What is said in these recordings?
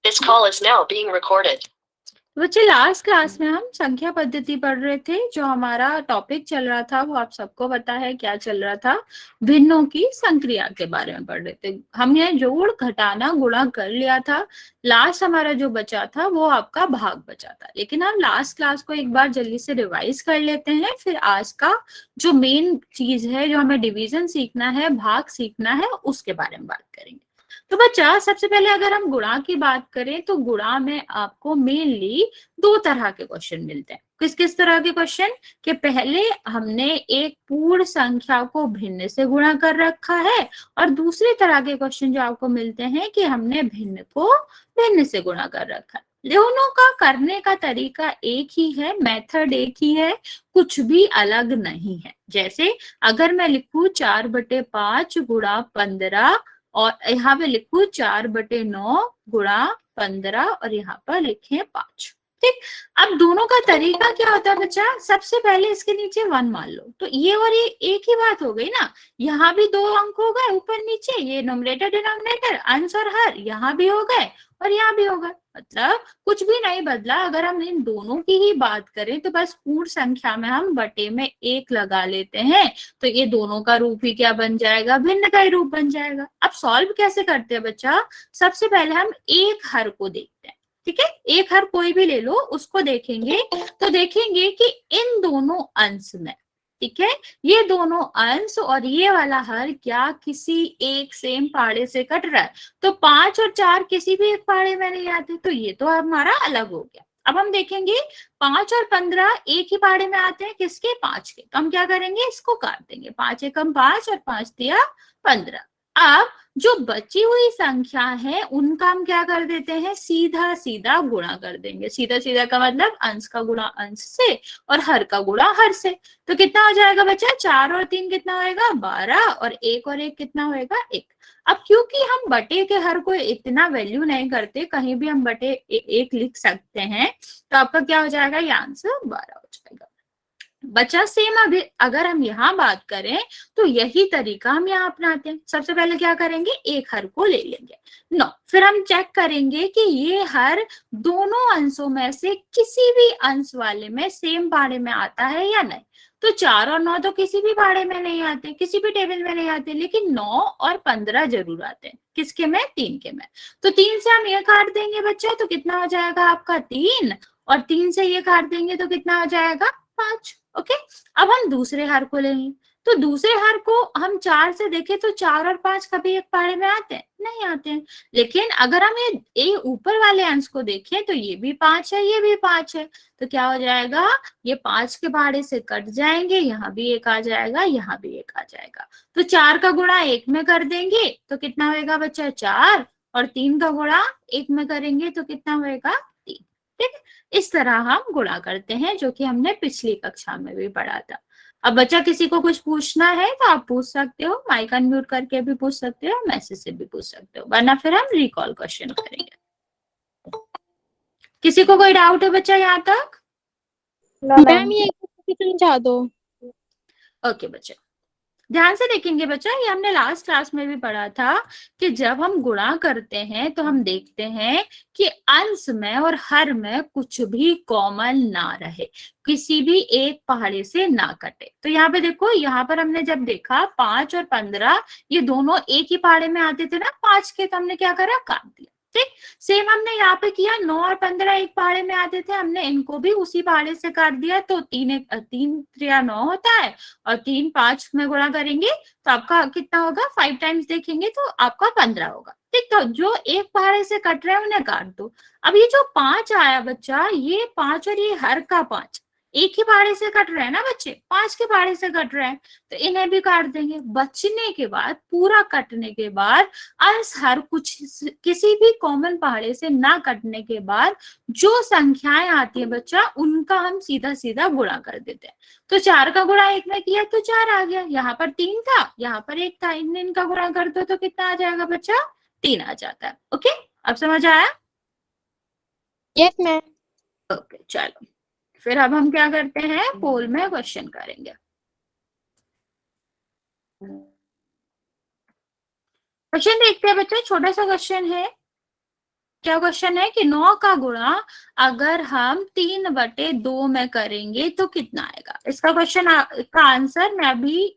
This call is now being recorded. बच्चे last class में हम संख्या पद्धति पढ़ रहे थे। जो हमारा टॉपिक चल रहा था वो आप सबको पता है क्या चल रहा था, भिन्नों की संक्रिया के बारे में पढ़ रहे थे। हमने जोड़ घटाना गुणा कर लिया था। लास्ट हमारा जो बचा था वो आपका भाग बचा था, लेकिन हम लास्ट क्लास को एक बार जल्दी से रिवाइज कर लेते हैं। फिर आज का जो मेन चीज है, जो हमें डिवीजन सीखना है, भाग सीखना है, उसके बारे में बात करेंगे। तो बच्चा सबसे पहले अगर हम गुणा की बात करें तो गुणा में आपको मेनली दो तरह के क्वेश्चन मिलते हैं। किस किस तरह के क्वेश्चन? कि पहले हमने एक पूर्ण संख्या को भिन्न से गुणा कर रखा है, और दूसरी तरह के क्वेश्चन जो आपको मिलते हैं कि हमने भिन्न को भिन्न से गुणा कर रखा है। दोनों का करने का तरीका एक ही है, मेथड एक ही है, कुछ भी अलग नहीं है। जैसे अगर मैं लिखूं 4/5 गुणा 15, और यहाँ पे लिखू 4/9 गुणा 15, और यहाँ पर लिखे 5। ठीक, अब दोनों का तरीका क्या होता है बच्चा? सबसे पहले इसके नीचे 1 मान लो, तो ये और ये एक ही बात हो गई ना। यहाँ भी 2 अंक हो गए ऊपर नीचे, ये न्यूमरेटर डिनोमिनेटर अंश और हर यहाँ भी हो गए और यहाँ भी हो गए, मतलब कुछ भी नहीं बदला। अगर हम इन दोनों की ही बात करें तो बस पूर्ण संख्या में हम बटे में 1 लगा लेते हैं, तो ये दोनों का रूप ही क्या बन जाएगा? भिन्न का ही रूप बन जाएगा। अब सॉल्व कैसे करते हैं बच्चा? सबसे पहले हम एक हर को देखते हैं। ठीक है, एक हर कोई भी ले लो, उसको देखेंगे तो देखेंगे कि इन दोनों अंश में, ठीक है, ये दोनों अंश और ये वाला हर क्या किसी एक सेम पाड़े से कट रहा है? तो 5 और 4 किसी भी एक पाड़े में नहीं आते, तो ये तो हमारा अलग हो गया। अब हम देखेंगे 5 और 15 एक ही पाड़े में आते हैं, किसके? 5 के। तो हम क्या करेंगे? इसको काट देंगे, 5 एकम 5 और 5 दिया 15। अब जो बची हुई संख्या है उनका हम क्या कर देते हैं? सीधा सीधा गुणा कर देंगे। सीधा सीधा का मतलब अंश का गुणा अंश से और हर का गुणा हर से। तो कितना हो जाएगा बच्चा? 4 और 3 कितना होएगा? 12, और 1 और 1 कितना होएगा? 1। अब क्योंकि हम बटे के हर को इतना वैल्यू नहीं करते, कहीं भी हम बटे 1 लिख सकते हैं, तो आपका क्या हो जाएगा? ये आंसर 12 हो जाएगा। बच्चा सेम अभी अगर हम यहाँ बात करें तो यही तरीका हम यहाँ अपनाते हैं। सबसे पहले क्या करेंगे? एक हर को ले लेंगे 9, फिर हम चेक करेंगे कि ये हर दोनों अंशों में से किसी भी अंश वाले में सेम पाड़े में आता है या नहीं। तो 4 और 9 तो किसी भी पाड़े में नहीं आते, किसी भी टेबल में नहीं आते, लेकिन 9 और 15 जरूर आते हैं। किसके में? 3 के में। तो 3 से हम ये काट देंगे बच्चा, तो कितना हो जाएगा आपका? 3, और 3 से ये काट देंगे तो कितना हो जाएगा? 5। ओके, अब हम दूसरे हर को लेंगे, तो दूसरे हर को हम 4 से देखें तो 4 और 5 कभी एक पाड़े में आते हैं? नहीं आते हैं। लेकिन अगर हम ये ऊपर वाले अंश को देखें तो ये भी 5 है, ये भी 5 है, तो क्या हो जाएगा? ये 5 के पाड़े से कट जाएंगे, यहाँ भी 1 आ जाएगा, यहाँ भी 1 आ जाएगा। तो 4 का गुणा 1 में कर देंगे तो कितना होएगा बच्चा? 4, और 3 का गुणा 1 में करेंगे तो कितना होएगा? 3। ठीक है, इस तरह हम गुणा करते हैं, जो कि हमने पिछली कक्षा में भी पढ़ा था। अब बच्चा किसी को कुछ पूछना है तो आप पूछ सकते हो, माइक अनम्यूट करके भी पूछ सकते हो, मैसेज से भी पूछ सकते हो, वरना फिर हम रिकॉल क्वेश्चन करेंगे। किसी को कोई डाउट है बच्चा यहाँ तक? मैम ये समझा दो। ओके बच्चा, ध्यान से देखेंगे बच्चा, ये हमने लास्ट क्लास में भी पढ़ा था कि जब हम गुणा करते हैं तो हम देखते हैं कि अंश में और हर में कुछ भी कॉमन ना रहे, किसी भी एक पहाड़े से ना कटे। तो यहाँ पे देखो, यहाँ पर हमने जब देखा 5 और 15 ये दोनों एक ही पहाड़े में आते थे ना 5 के, तो हमने क्या करा? काट दिया। ठीक, सेम हमने यहाँ पे किया, 9 और 15 एक पहाड़े में आते थे, हमने इनको भी उसी पहाड़े से काट दिया। तो 3 3 9 होता है, और 3 5 में गुणा करेंगे तो आपका कितना होगा? 5 टाइम्स देखेंगे तो आपका 15 होगा। ठीक, तो जो एक पहाड़े से कट रहे हैं उन्हें काट दो। अब ये जो 5 आया बच्चा, ये 5 और ये हर का 5 एक ही पहाड़े से कट रहे हैं ना बच्चे, 5 के पहाड़े से कट रहे हैं, तो इन्हें भी काट देंगे। बचने के बाद, पूरा कटने के बाद, अंश हर कुछ किसी भी कॉमन पहाड़े से ना कटने के बाद जो संख्याएं आती है बच्चा, उनका हम सीधा सीधा गुणा कर देते हैं। तो 4 का गुणा 1 में किया तो 4 आ गया, यहाँ पर 3 था, यहाँ पर 1 था, इनका गुणा कर दो तो कितना आ जाएगा बच्चा? 3 आ जाता है। ओके, अब समझ आया? Yes ma'am. ओके, चलो फिर अब हम क्या करते हैं? पोल में क्वेश्चन करेंगे। क्वेश्चन देखते हैं बच्चा, छोटा सा क्वेश्चन है क्या क्वेश्चन है कि 9 का गुणा अगर हम 3/2 में करेंगे तो कितना आएगा। इसका क्वेश्चन का आंसर मैं अभी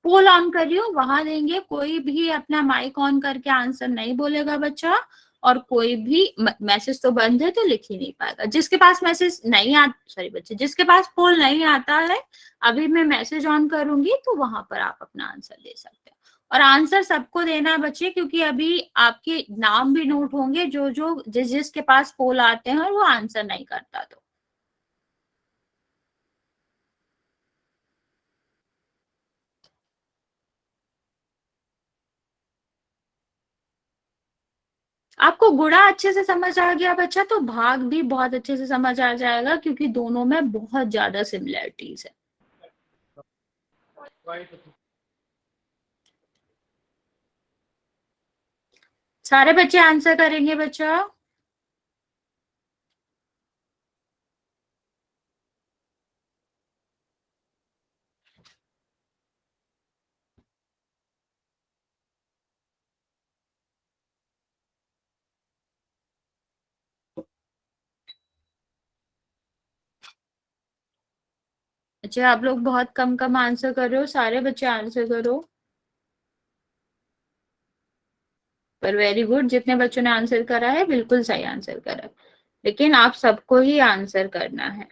पोल ऑन कर रही हूँ, वहां देंगे। कोई भी अपना माइक ऑन करके आंसर नहीं बोलेगा बच्चा, और कोई भी मैसेज तो बंद है तो लिख ही नहीं पाएगा। जिसके पास मैसेज नहीं आता, सॉरी बच्चे, जिसके पास पोल नहीं आता है, अभी मैं मैसेज ऑन करूंगी तो वहां पर आप अपना आंसर दे सकते हैं। और आंसर सबको देना है बच्चे, क्योंकि अभी आपके नाम भी नोट होंगे, जो जो जिसके पास पोल आते हैं और वो आंसर नहीं करता। तो आपको गुणा अच्छे से समझ आ गया बच्चा, तो भाग भी बहुत अच्छे से समझ आ जाएगा, क्योंकि दोनों में बहुत ज्यादा सिमिलरिटीज है। सारे बच्चे आंसर करेंगे बच्चा? अच्छा, आप लोग बहुत कम कम आंसर कर रहे हो, सारे बच्चे आंसर करो। पर वेरी गुड, जितने बच्चों ने आंसर करा है बिल्कुल सही आंसर करा है, लेकिन आप सबको ही आंसर करना है।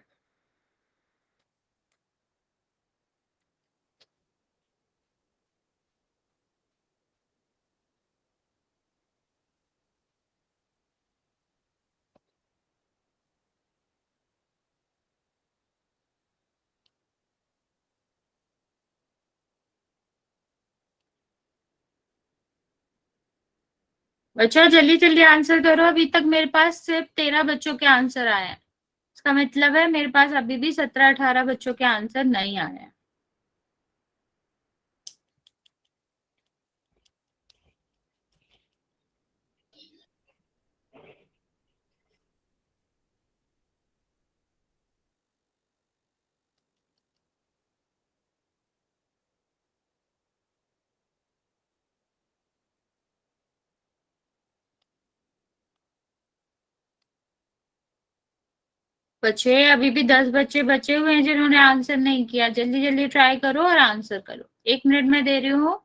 बच्चा जल्दी जल्दी आंसर करो, अभी तक मेरे पास सिर्फ 13 बच्चों के आंसर आए हैं। इसका मतलब है मेरे पास अभी भी 17-18 बच्चों के आंसर नहीं आए हैं। बच्चे अभी भी 10 बच्चे बचे हुए हैं जिन्होंने आंसर नहीं किया। जल्दी जल्दी ट्राई करो और आंसर करो, 1 मिनट में दे रही हूँ।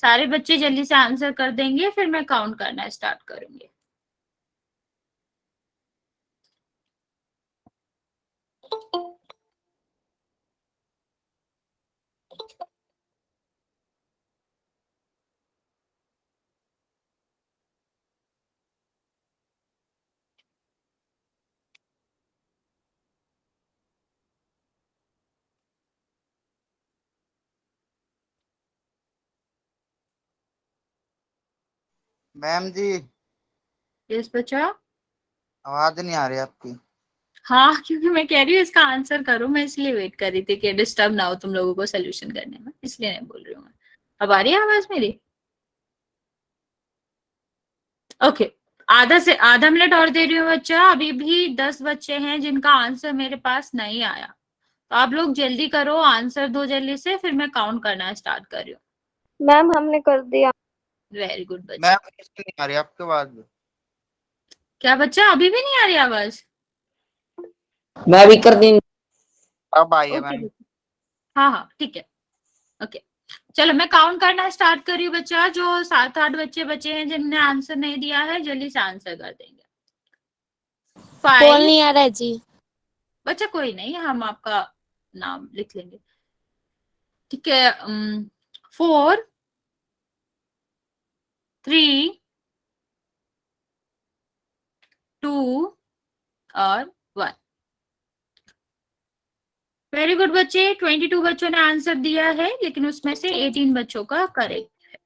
सारे बच्चे जल्दी से आंसर कर देंगे, फिर मैं काउंट करना स्टार्ट करूंगी। मैम जी, यस बच्चा। आवाज नहीं आ रही आपकी। हाँ, क्योंकि मैं कह रही हूँ इसका आंसर करो, मैं इसलिए वेट कर रही थी कि डिस्टर्ब ना हो तुम लोगों को सोल्यूशन करने में, इसलिए नहीं बोल रही हूँ मैं। अब आ रही है आवाज मेरी? ओके, आधा से आधा मिनट और दे रही हूँ बच्चा। अभी भी 10 बच्चे हैं जिनका आंसर मेरे पास नहीं आया, तो आप लोग जल्दी करो, आंसर दो जल्दी से, फिर मैं काउंट करना स्टार्ट कर रही हूँ। मैम हमने कर दिया। वेरी गुड बच्चा। मैम मुझे नहीं आ रही आपकी आवाज। क्या बच्चा, अभी भी नहीं आ रही आवाज? मैं भी कर दी। अब आई है ओके, मैम। हाँ हाँ ठीक है। ओके, चलो मैं काउंट करना स्टार्ट कर रही हूँ बच्चा। जो 7-8 बच्चे बचे हैं जिनने आंसर नहीं दिया है, जल्दी से आंसर कर देंगे। कॉल 5। नहीं आ रहा है जी। बच्चा कोई नहीं, हम आपका नाम लिख लेंगे, ठीक है। 4, 3, 2 और 1। वेरी गुड बच्चे, 22 बच्चों ने आंसर दिया है, लेकिन उसमें से 18 बच्चों का करेक्ट।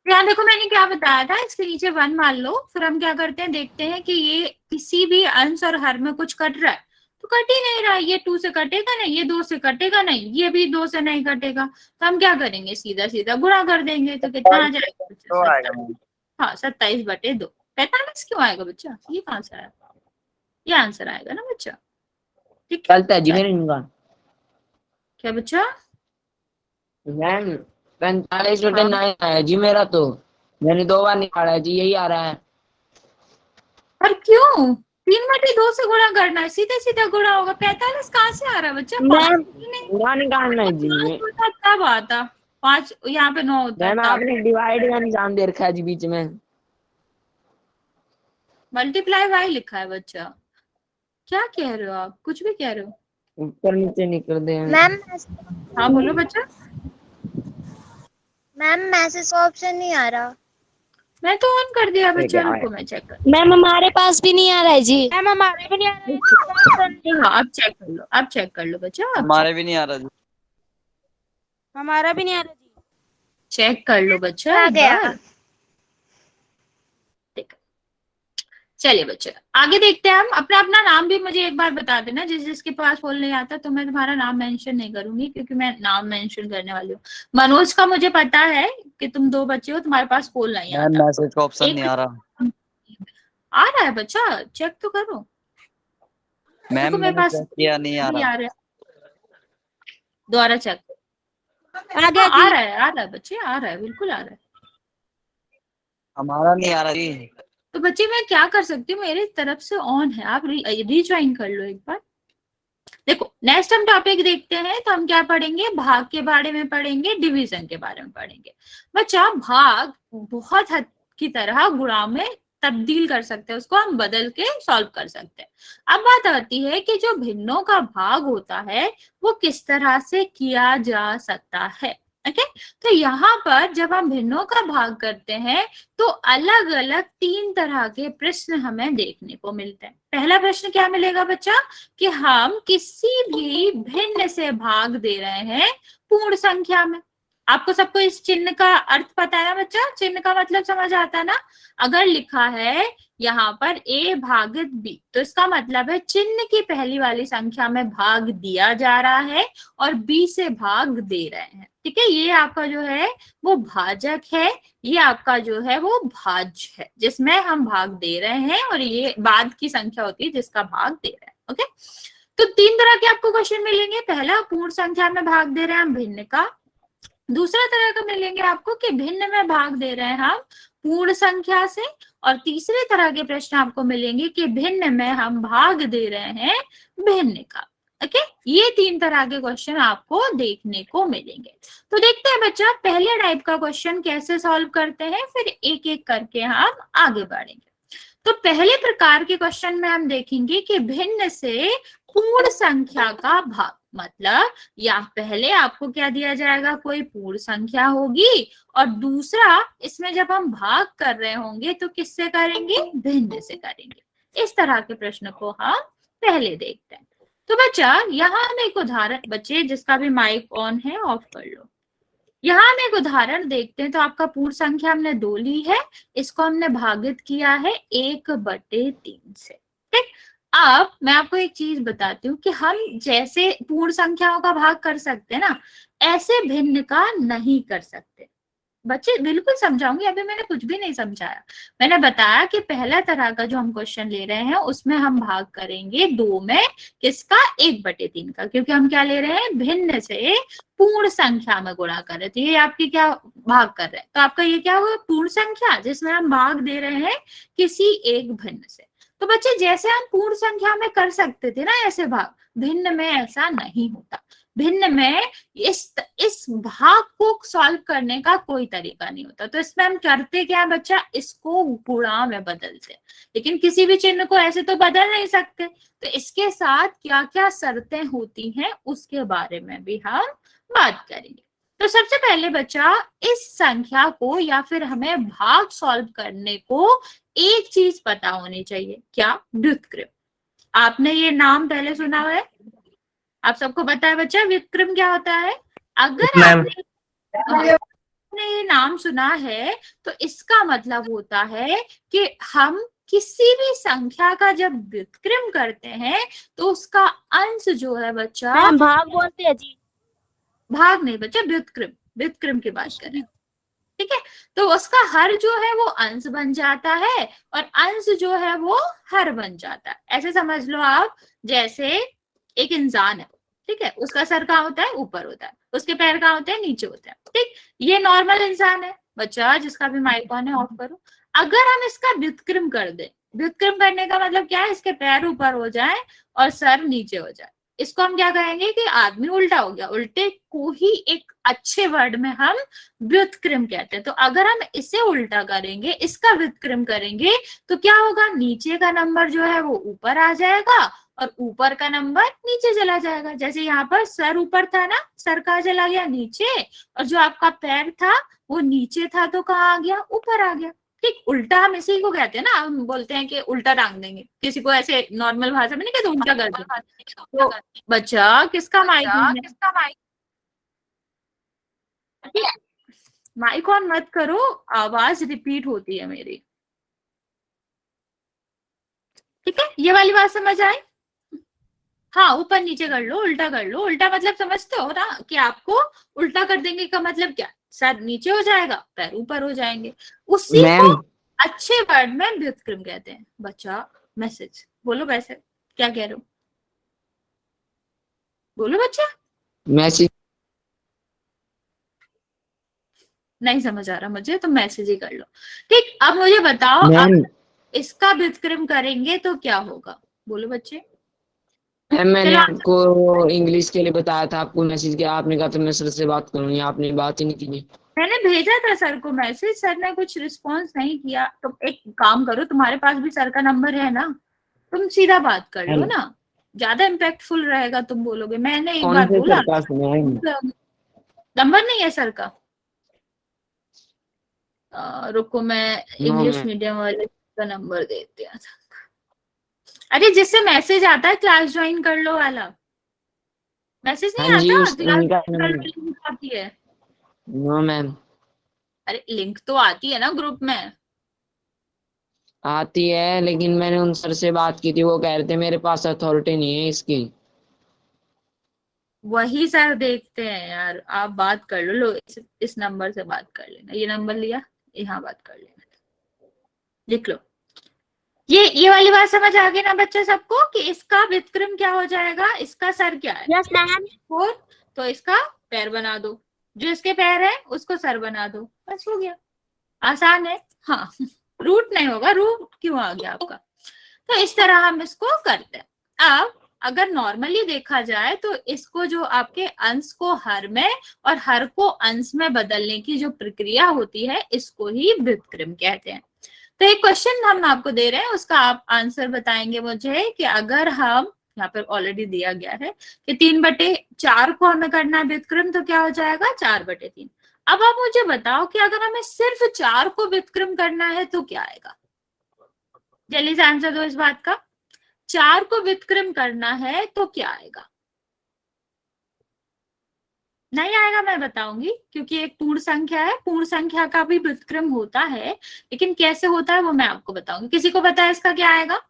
यहाँ देखो मैंने क्या बताया था, इसके नीचे 1 मान लो, फिर हम क्या करते हैं, देखते हैं कि ये किसी भी अंश और हर में कुछ कट रहा है, तो कट ही नहीं रहा है। ये 2 से कटेगा नहीं, ये 2 से कटेगा नहीं, ये भी 2 से नहीं कटेगा, तो हम क्या करेंगे, सीधा सीधा गुणा कर देंगे। तो कितना आ जाएगा? तो आएगा मैम। हाँ, 27/2। 45 क्यों आएगा बच्चा, ये कहाँ से आया? ये आंसर आएगा ना बच्चा, ठीक है। चलता है जी मेरे इनका। क्या बच्चा? मैम 45/9 आया जी मेरा, तो मैंने 2 बार निकाला है जी, यही आ रहा है। पर क्यों 3/2 से गुणा करना है, सीधे सीधे गुणा होगा। 45 कहाँ से आ रहा है बच्चा? मैम 5 ही नहीं, गुणा निकालना है जी। 5 होता तब आता, 5 यहाँ पे 9 होता है मैम तब। आपने डिवाइड का निशान दे रखा है जी बीच में। मल्टीप्लाई बाय लिखा है बच्चा। क्या कह रहे हो आप? कुछ भी कह रहे हो? ऊपर नीचे नहीं कर दे। मैम हाँ बोलो बच्चा। मैम मैसेज का ऑप्शन नहीं आ रहा। मैं तो ऑन कर दिया बच्चा, क्या है? रुको मैं चेक कर। मैम हमारे पास भी नहीं आ रहा है जी। मैम हमारे भी नहीं आ रहा है। हाँ आप चेक कर लो, आप चेक कर लो बच्चा, आप हमारे भी नहीं आ रहा जी। हमारा भी नहीं आ रहा जी। चेक कर लो बच्चा आ एक गया। बार। देखो, चलिए बच्चे आगे देखते हैं हम। अपना अपना नाम भी मुझे एक बार बता देना, जिसके पास फोन नहीं आता तो मैं तुम्हारा नाम मेंशन नहीं करूंगी, क्योंकि मैं नाम मेंशन करने वाली हूँ। मनोज का मुझे पता है कि तुम 2 बच्चे हो, तुम्हारे पास फोन नहीं मैम आता। मैसेज का ऑप्शन एक नहीं आ रहा। आ रहा है बच्चा, चेक तो करो। मैम देखो मेरे मैंने पास चेक किया, नहीं आ भी रहा। आ रहा है, दोबारा चेक। आ गया आ जी। रहा है, आ रहा है बच्चे, आ रहा है, बिल्कुल आ रहा है। हमारा नहीं आ रहा जी। तो बच्चे मैं क्या कर सकती हूँ, मेरी तरफ से ऑन है, आप रीज्वाइन कर लो एक बार। देखो नेक्स्ट हम टॉपिक देखते हैं, तो हम क्या पढ़ेंगे, भाग के बारे में पढ़ेंगे, डिवीजन के बारे में पढ़ेंगे। बच्चा भाग बहुत हद की तरह गुणा में तब्दील कर सकते हैं, उसको हम बदल के सॉल्व कर सकते हैं। अब बात आती है कि जो भिन्नों का भाग होता है वो किस तरह से किया जा सकता है। ओके, तो यहाँ पर जब हम भिन्नों का भाग करते हैं तो अलग अलग 3 तरह के प्रश्न हमें देखने को मिलते हैं। पहला प्रश्न क्या मिलेगा बच्चा, कि हम किसी भी भिन्न से भाग दे रहे हैं पूर्ण संख्या में। आपको सबको इस चिन्ह का अर्थ पता है ना बच्चा? चिन्ह का मतलब समझ आता है ना? अगर लिखा है यहाँ पर a भागित b, तो इसका मतलब है चिन्ह की पहली वाली संख्या में भाग दिया जा रहा है और b से भाग दे रहे हैं। ठीक है, ये आपका जो है वो भाजक है, ये आपका जो है वो भाज्य है, जिसमें हम भाग दे रहे हैं, और ये बाद की संख्या होती है जिसका भाग दे रहे हैं। ओके, तो 3 तरह के आपको क्वेश्चन मिलेंगे। पहला, पूर्ण संख्या में भाग दे रहे हैं हम भिन्न का। दूसरा तरह का मिलेंगे आपको कि भिन्न में भाग दे रहे हैं हम पूर्ण संख्या से। और तीसरे तरह के प्रश्न आपको मिलेंगे कि भिन्न में हम भाग दे रहे हैं भिन्न का। ओके, ये 3 तरह के क्वेश्चन आपको देखने को मिलेंगे। तो देखते हैं बच्चा पहले टाइप का क्वेश्चन कैसे सॉल्व करते हैं, फिर एक एक करके हम आगे बढ़ेंगे। तो पहले प्रकार के क्वेश्चन में हम देखेंगे कि भिन्न से पूर्ण संख्या का भाग, मतलब या पहले आपको क्या दिया जाएगा, कोई पूर्ण संख्या होगी, और दूसरा इसमें जब हम भाग कर रहे होंगे तो किससे करेंगे, भिन्न से करेंगे। इस तरह के प्रश्न को हम पहले देखते हैं। तो बच्चा यहाँ हम एक उदाहरण, बच्चे जिसका भी माइक ऑन है ऑफ कर लो। यहाँ हम एक उदाहरण देखते हैं। तो आपका पूर्ण संख्या हमने 2 ली है, इसको हमने भागित किया है 1/3 से। ठीक, अब मैं आपको एक चीज बताती हूँ कि हम जैसे पूर्ण संख्याओं का भाग कर सकते हैं ना, ऐसे भिन्न का नहीं कर सकते। बच्चे बिल्कुल समझाऊंगी, अभी मैंने कुछ भी नहीं समझाया। मैंने बताया कि पहला तरह का जो हम क्वेश्चन ले रहे हैं उसमें हम भाग करेंगे 2 में, किसका, 1/3 का, क्योंकि हम क्या ले रहे हैं, भिन्न से पूर्ण संख्या में गुणा कर रहे हैं। तो ये आपकी क्या भाग कर रहे हैं, तो आपका ये क्या हुआ, पूर्ण संख्या जिसमें हम भाग दे रहे हैं किसी एक भिन्न से। तो बच्चे जैसे हम पूर्ण संख्या में कर सकते थे ना ऐसे भाग, भिन्न में ऐसा नहीं होता। भिन्न में इस भाग को सॉल्व करने का कोई तरीका नहीं होता। तो इसमें हम करते क्या है बच्चा, इसको गुणा में बदलते हैं, लेकिन किसी भी चिन्ह को ऐसे तो बदल नहीं सकते। तो इसके साथ क्या क्या शर्तें होती हैं उसके बारे में भी हम बात करेंगे। तो सबसे पहले बच्चा, इस संख्या को या फिर हमें भाग सॉल्व करने को एक चीज पता होनी चाहिए, क्या, व्युत्क्रम। आपने ये नाम पहले सुना हुआ है, आप सबको पता है बच्चा व्युत्क्रम क्या होता है? अगर आपने ये नाम सुना है तो इसका मतलब होता है कि हम किसी भी संख्या का जब व्युत्क्रम करते हैं तो उसका अंश जो है बच्चा, भाग बोलते हैं जी। भाग नहीं बच्चा, व्युत्क्रम, व्युत्क्रम की बात करें। ठीक है, तो उसका हर जो है वो अंश बन जाता है और अंश जो है वो हर बन जाता है। ऐसे समझ लो आप, जैसे एक इंसान है, ठीक है, उसका सर कहाँ होता है, ऊपर होता है, उसके पैर कहाँ होते हैं, नीचे होते हैं। ठीक, ये नॉर्मल इंसान है। बच्चा जिसका भी माइक ऑन है ऑफ करो। अगर हम इसका व्युत्क्रम कर दें, व्युत्क्रम करने का मतलब क्या है, इसके पैर ऊपर हो जाए और सर नीचे हो जाए। इसको हम क्या कहेंगे कि आदमी उल्टा हो गया। उल्टे को ही एक अच्छे वर्ड में हम व्युत्क्रम कहते हैं। तो अगर हम इसे उल्टा करेंगे, इसका व्युत्क्रम करेंगे, तो क्या होगा, नीचे का नंबर जो है वो ऊपर आ जाएगा और ऊपर का नंबर नीचे चला जाएगा। जैसे यहाँ पर सर ऊपर था ना, सर कहाँ चला गया, नीचे, और जो आपका पैर था वो नीचे था तो कहाँ आ गया, ऊपर आ गया। ठीक, उल्टा हम इसी को कहते हैं ना, हम बोलते हैं कि उल्टा टांग देंगे किसी को, ऐसे नॉर्मल भाषा में नहीं कहते, उल्टा कर देंगे। तो बच्चा किसका माइक है? माइक ऑन मत करो, आवाज रिपीट होती है मेरी। ठीक है, ये वाली बात समझ आई? हाँ, ऊपर नीचे कर लो, उल्टा कर लो। उल्टा मतलब समझते हो ना, कि आपको उल्टा कर देंगे का मतलब क्या, सर नीचे हो जाएगा, पैर ऊपर हो जाएंगे। उसी को मैम अच्छे वर्ड में व्युत्क्रम कहते हैं। बच्चा मैसेज बोलो, वैसे क्या कह रहे हो, बोलो बच्चा। मैसेज नहीं समझ आ रहा मुझे, तो मैसेज ही कर लो। ठीक, अब मुझे बताओ, मैम अब इसका व्युत्क्रम करेंगे तो क्या होगा, बोलो बच्चे। मैम मैंने चलो आपको इंग्लिश के लिए बताया था, आपको मैसेज किया, आपने कहा था मैं सर से बात करूंगी, आपने बात ही नहीं की। मैंने भेजा था सर को मैसेज, सर ने कुछ रिस्पॉन्स नहीं किया। तो एक काम करो, तुम्हारे पास भी सर का नंबर है ना, तुम सीधा बात कर लो ना, ज्यादा इम्पैक्टफुल रहेगा। तुम बोलोगे मैंने एक कौन बार से बोला, सर का मैम? नंबर नहीं है सर का। रुको, मैं इंग्लिश मैम। मीडियम वाले का नंबर देते हैं। अरे जिससे मैसेज आता है क्लास ज्वाइन कर लो वाला, मैसेज नहीं हाँ जी, आता, उस क्लास उनका ज्वाइन कर लो लिंक आती है। नो मैम, अरे लिंक तो आती है ना ग्रुप में। आती है, लेकिन मैंने उन सर से बात की थी, वो कह रहे थे मेरे पास अथॉरिटी नहीं है इसकी। वही सर देखते हैं यार, आप बात कर लो। लो इस नंबर से बात कर लेना, ये नंबर लिया, यहाँ बात कर लेना, लिख लो। ये वाली बात समझ आ गई ना बच्चे सबको, कि इसका व्युत्क्रम क्या हो जाएगा, इसका सर क्या है, यस मैम। 4, तो इसका पैर बना दो, जो इसके पैर है उसको सर बना दो, बस हो गया। आसान है। हाँ, रूट नहीं होगा, रूट क्यों आ गया आपका। तो इस तरह हम इसको करते हैं। अब अगर नॉर्मली देखा जाए तो इसको, जो आपके अंश को हर में और हर को अंश में बदलने की जो प्रक्रिया होती है, इसको ही व्युत्क्रम कहते हैं। तो एक क्वेश्चन हम आपको दे रहे हैं, उसका आप आंसर बताएंगे मुझे, कि अगर हम, यहाँ पर ऑलरेडी दिया गया है कि 3/4 को हमें करना है व्युत्क्रम, तो क्या हो जाएगा, 4/3। अब आप मुझे बताओ कि अगर हमें सिर्फ 4 को व्युत्क्रम करना है तो क्या आएगा, जल्दी से आंसर दो इस बात का। 4 को व्युत्क्रम करना है तो क्या आएगा, नहीं आएगा, मैं बताऊंगी, क्योंकि एक पूर्ण संख्या है, पूर्ण संख्या का भी व्युत्क्रम होता है, लेकिन कैसे होता है वो मैं आपको बताऊंगी। किसी को पता है इसका क्या आएगा?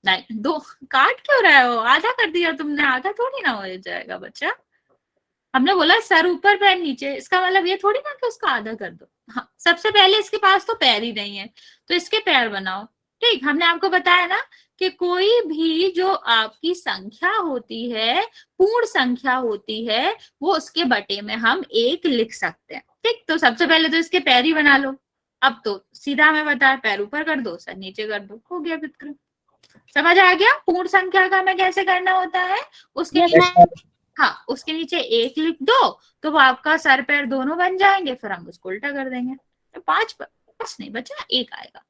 नहीं, दो काट क्यों रहे हो, आधा कर दिया तुमने, आधा थोड़ी ना हो जाएगा बच्चा। हमने बोला सर ऊपर पैर नीचे, इसका मतलब ये थोड़ी ना कि उसका आधा कर दो। हाँ, सबसे पहले इसके पास तो पैर ही नहीं है, तो इसके पैर बनाओ। ठीक, हमने आपको बताया ना कि कोई भी जो आपकी संख्या होती है, पूर्ण संख्या होती है, वो उसके बटे में हम 1 लिख सकते हैं। ठीक, तो सबसे पहले तो इसके पैर ही बना लो। अब तो सीधा हमें बताया, पैर ऊपर कर दो, सर नीचे कर दो, हो गया व्युत्क्रम। समझ आ गया पूर्ण संख्या का हमें कैसे करना होता है। उसके नीचे, हाँ, उसके नीचे 1 लिख दो, तो वो आपका सर पैर दोनों बन जाएंगे, फिर हम उसको उल्टा कर देंगे, तो 5 नहीं बच्चा, 1 आएगा।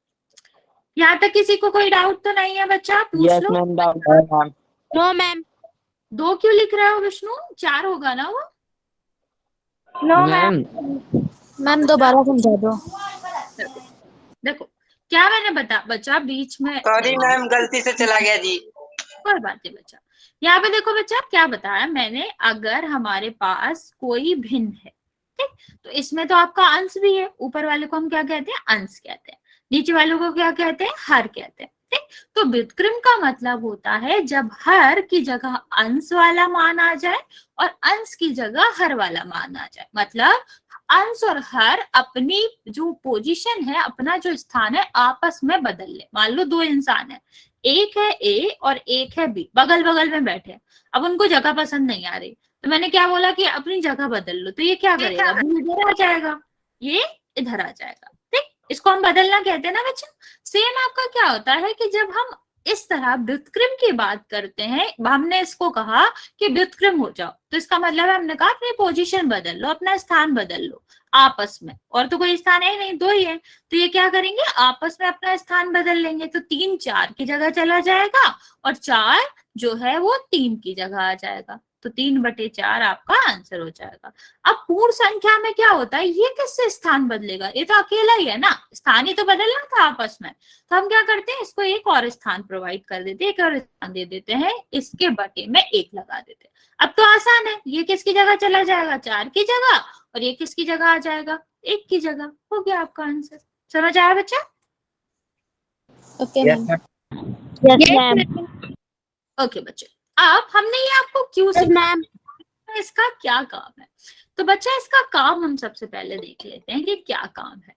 यहाँ तक किसी को कोई डाउट तो नहीं है बच्चा, पूछ यस लो। मैम, डाउट है मैम। No ma'am. 2 क्यों लिख रहे हो विष्णु, 4 होगा ना वो। नो मैम मैम दोबारा समझा दो। देखो क्या मैंने बच्चा बीच में, सॉरी मैम, गलती से चला गया जी। कोई बात नहीं बच्चा। यहाँ पे देखो बच्चा क्या बताया मैंने, अगर हमारे पास कोई भिन्न है, ठीक, तो इसमें तो आपका अंश भी है, ऊपर वाले को हम क्या कहते हैं, अंश कहते हैं, नीचे वालों को क्या कहते हैं, हर कहते हैं। ठीक, तो व्युत्क्रम का मतलब होता है जब हर की जगह अंश वाला मान आ जाए और अंश की जगह हर वाला मान आ जाए। मतलब अंश और हर अपनी जो पोजीशन है, अपना जो स्थान है, आपस में बदल ले। मान लो 2 इंसान है, एक है ए और एक है बी, बगल बगल में बैठे, अब उनको जगह पसंद नहीं आ रही, तो मैंने क्या बोला कि अपनी जगह बदल लो, तो ये क्या करेगा, बी इधर आ जाएगा, ये इधर आ जाएगा। ठीक, इसको हम बदलना कहते हैं ना बच्चा। सेम आपका क्या होता है कि जब हम इस तरह व्युत्क्रम की बात करते हैं, हमने इसको कहा कि व्युत्क्रम हो जाओ, तो इसका मतलब है हमने कहा अपनी पोजीशन बदल लो, अपना स्थान बदल लो आपस में, और तो कोई स्थान है नहीं, दो ही है, तो ये क्या करेंगे आपस में अपना स्थान बदल लेंगे। तो 3 4 की जगह चला जाएगा और 4 जो है वो 3 की जगह आ जाएगा, तो 3/4 आपका आंसर हो जाएगा। अब पूर्ण संख्या में क्या होता है, ये किससे स्थान बदलेगा, ये तो अकेला ही है ना, स्थान ही तो बदलना था आपस में, तो हम क्या करते हैं इसको एक और स्थान प्रोवाइड कर देते हैं, एक और स्थान दे देते हैं, इसके बटे में 1 लगा देते हैं। अब तो आसान है, ये किसकी जगह चला जाएगा 4 की जगह, और ये किसकी जगह आ जाएगा 1 की जगह, हो गया आपका आंसर। समझ आया बच्चा? Okay Yes, ma'am. ma'am. Yes ma'am. Okay बच्चे, अब हमने ये आपको क्यों यस सिखाया, मैम। इसका क्या काम है, तो बच्चा इसका काम हम सबसे पहले देख लेते हैं कि क्या काम है।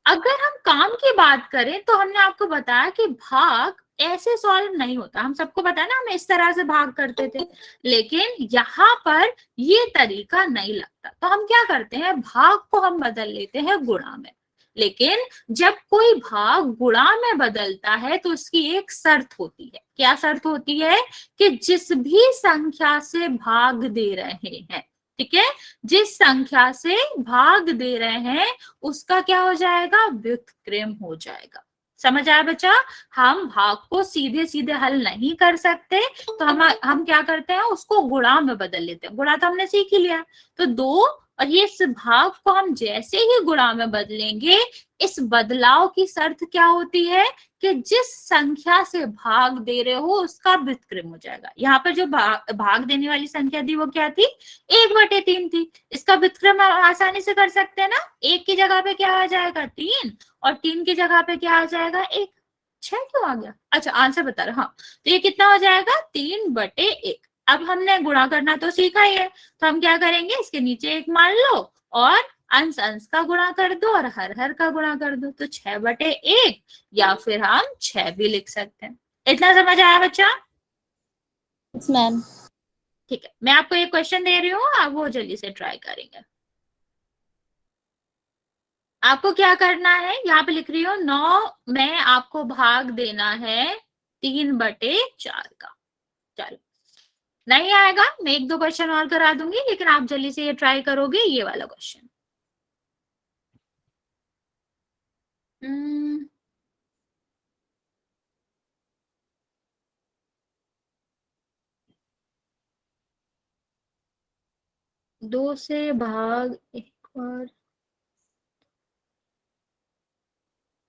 अगर हम काम की बात करें तो हमने आपको बताया कि भाग ऐसे सॉल्व नहीं होता, हम सबको पता है ना, हम इस तरह से भाग करते थे, लेकिन यहाँ पर ये तरीका नहीं लगता, तो हम क्या करते हैं भाग को हम बदल लेते हैं गुणा में। लेकिन जब कोई भाग गुणा में बदलता है तो उसकी एक शर्त होती है, क्या शर्त होती है, कि जिस भी संख्या से भाग दे रहे हैं, ठीक है, जिस संख्या से भाग दे रहे हैं उसका क्या हो जाएगा, व्युत्क्रम हो जाएगा। समझ आया बच्चा? हम भाग को सीधे सीधे हल नहीं कर सकते, तो हम क्या करते हैं उसको गुणा में बदल लेते हैं। गुणा तो हमने सीख ही लिया, तो 2 और ये इस भाग को हम जैसे ही गुणा में बदलेंगे, इस बदलाव की शर्त क्या होती है कि जिस संख्या से भाग दे रहे हो उसका व्युत्क्रम हो जाएगा। यहाँ पर जो भाग देने वाली संख्या थी वो क्या थी, 1/3 थी, इसका व्युत्क्रम आसानी से कर सकते हैं ना, 1 की जगह पे क्या आ जाएगा 3, और 3 की जगह पे क्या आ जाएगा 1। 6 क्यों आ गया, अच्छा आंसर बता रहा, हाँ, तो ये कितना हो जाएगा 3/1। अब हमने गुणा करना तो सीखा ही है, तो हम क्या करेंगे इसके नीचे 1 मान लो और अंश अंश का गुणा कर दो और हर हर का गुणा कर दो, तो 6/1, या फिर हम 6 भी लिख सकते हैं। इतना समझ आया बच्चा? Yes ma'am. ठीक है, मैं आपको एक क्वेश्चन दे रही हूँ, आप वो जल्दी से ट्राई करेंगे। आपको क्या करना है, यहाँ पे लिख रही हूँ 9 में आपको भाग देना है 3/4 का। चलो, नहीं आएगा मैं 1-2 क्वेश्चन और करा दूंगी, लेकिन आप जल्दी से ये ट्राई करोगे, ये वाला क्वेश्चन। दो से भाग एक बार,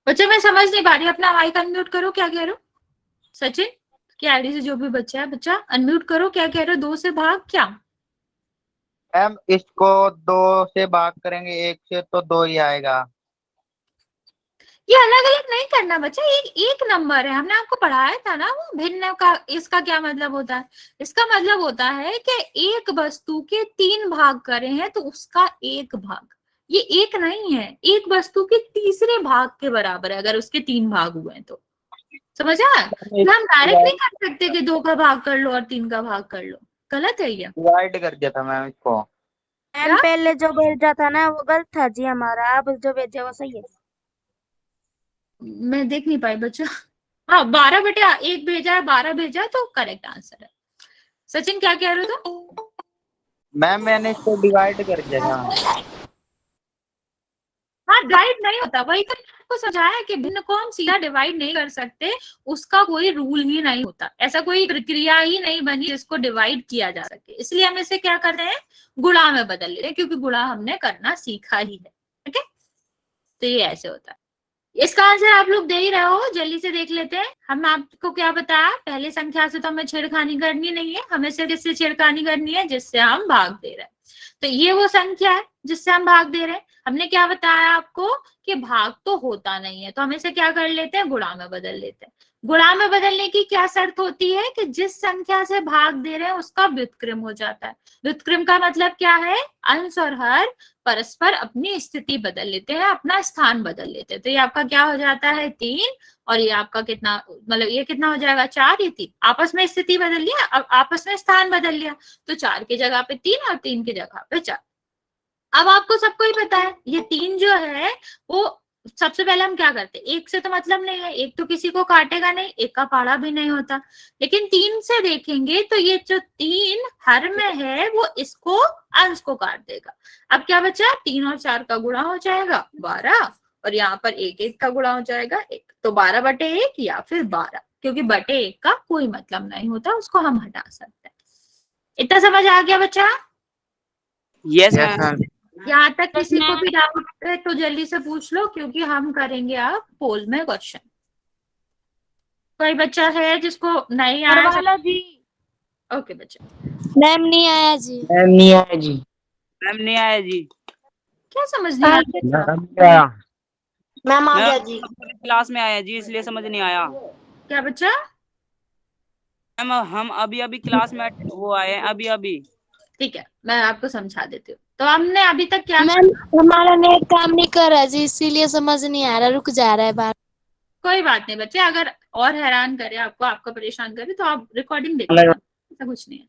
बच्चे मैं समझ नहीं पा रही, अपना माइक अनम्यूट करो, क्या कह रहे हो सचिन की आईडी से जो भी बच्चा है, बच्चा अनम्यूट करो, क्या कह रहे हो, 2 से भाग क्या? मैम इसको 2 से भाग करेंगे 1 से तो 2 ही आएगा। ये अलग अलग नहीं करना बच्चा, एक नंबर है, हमने आपको पढ़ाया था ना वो भिन्न का। इसका क्या मतलब होता है, इसका मतलब होता है कि एक वस्तु के 3 भाग करे हैं तो उसका 1 भाग, ये 1 नहीं है, एक वस्तु के तीसरे भाग के बराबर है अगर उसके 3 भाग हुए हैं तो। समझा? हम डायरेक्ट नहीं कर सकते कि 2 का भाग कर लो और 3 का भाग कर लो, गलत है ये। डिवाइड कर दिया था मैम इसको। मैम पहले जो भेजा था ना वो गलत था जी हमारा, अब जो भेजा वो सही है। मैं देख नहीं पाई बच्चा, हाँ 12/1 भेजा है, 12 भेजा तो करेक्ट आंसर है। सचिन क्या कह रहे हो? मैम मैंने इसको डिवाइड कर दिया था। हाँ डिवाइड नहीं होता, वही तो आपको समझाया कि भिन्न को हम सीधा डिवाइड नहीं कर सकते, उसका कोई रूल ही नहीं होता, ऐसा कोई प्रक्रिया ही नहीं बनी जिसको डिवाइड किया जा सके, इसलिए हम इसे क्या कर रहे हैं गुणा में बदल ले रहे हैं, क्योंकि गुणा हमने करना सीखा ही है। ठीक है, तो ये ऐसे होता है। इसका आंसर आप लोग दे ही रहे हो, जल्दी से देख लेते हैं। हम आपको क्या बताया, पहले संख्या से तो हमें छेड़खानी करनी नहीं है, हमें सिर्फ इससे छेड़खानी करनी है जिससे हम भाग दे रहे हैं। तो ये वो संख्या है जिससे हम भाग दे रहे हैं। हमने क्या बताया आपको कि भाग तो होता नहीं है, तो हम इसे क्या कर लेते हैं गुणा में बदल लेते हैं। गुणा में बदलने की क्या शर्त होती है कि जिस संख्या से भाग दे रहे हैं उसका व्युत्क्रम हो जाता है। व्युत्क्रम का मतलब क्या है, अंश और हर परस्पर अपनी स्थिति बदल लेते हैं, अपना स्थान बदल लेते हैं। तो ये आपका क्या हो जाता है 3, और ये आपका कितना, मतलब ये कितना हो जाएगा 4, ये 3, आपस में स्थिति बदल लिया, अब आपस में स्थान बदल लिया, तो 4 की जगह पे 3 और 3 की जगह पे 4। अब आपको सबको ही पता है ये 3 जो है वो सबसे पहले हम क्या करते हैं, एक से तो मतलब नहीं है, एक तो किसी को काटेगा नहीं, एक का पाड़ा भी नहीं होता, लेकिन 3 से देखेंगे तो ये जो 3 हर में है वो इसको अंश को काट देगा। अब क्या बचा, 3 और 4 का गुणा हो जाएगा 12, और यहाँ पर 1 का गुणा हो जाएगा 1, तो 12/1 या फिर 12, क्योंकि बटे 1 का कोई मतलब नहीं होता, उसको हम हटा सकते हैं। इतना समझ आ गया बच्चा? Yes yes ma'am. मैम। यहाँ तक किसी को भी डाउट है तो जल्दी से पूछ लो, क्योंकि हम करेंगे अब पोल में क्वेश्चन। कोई बच्चा है जिसको नहीं आया? वाला जी। ओके बच्चा। मैम नहीं आया जी। मैम नहीं आया जी। मैम नहीं आया जी। क्या समझ नहीं आया? मैम आ मैम गया जी। क्लास में आया जी, इसलिए समझ नहीं आया। क्या बच्चा? मैम हम अभी अभी क्लास में वो आए हैं, अभी अभी। ठीक है, मैं आपको समझा देती हूँ। तो हमने अभी तक क्या, मैम हमारा नेट काम नहीं कर रहा जी, इसीलिए समझ नहीं आ रहा, रुक जा रहा है बात। कोई बात नहीं बच्चे, अगर और हैरान करे आपको, आपको परेशान करे तो आप रिकॉर्डिंग देख लेना, ऐसा कुछ नहीं है।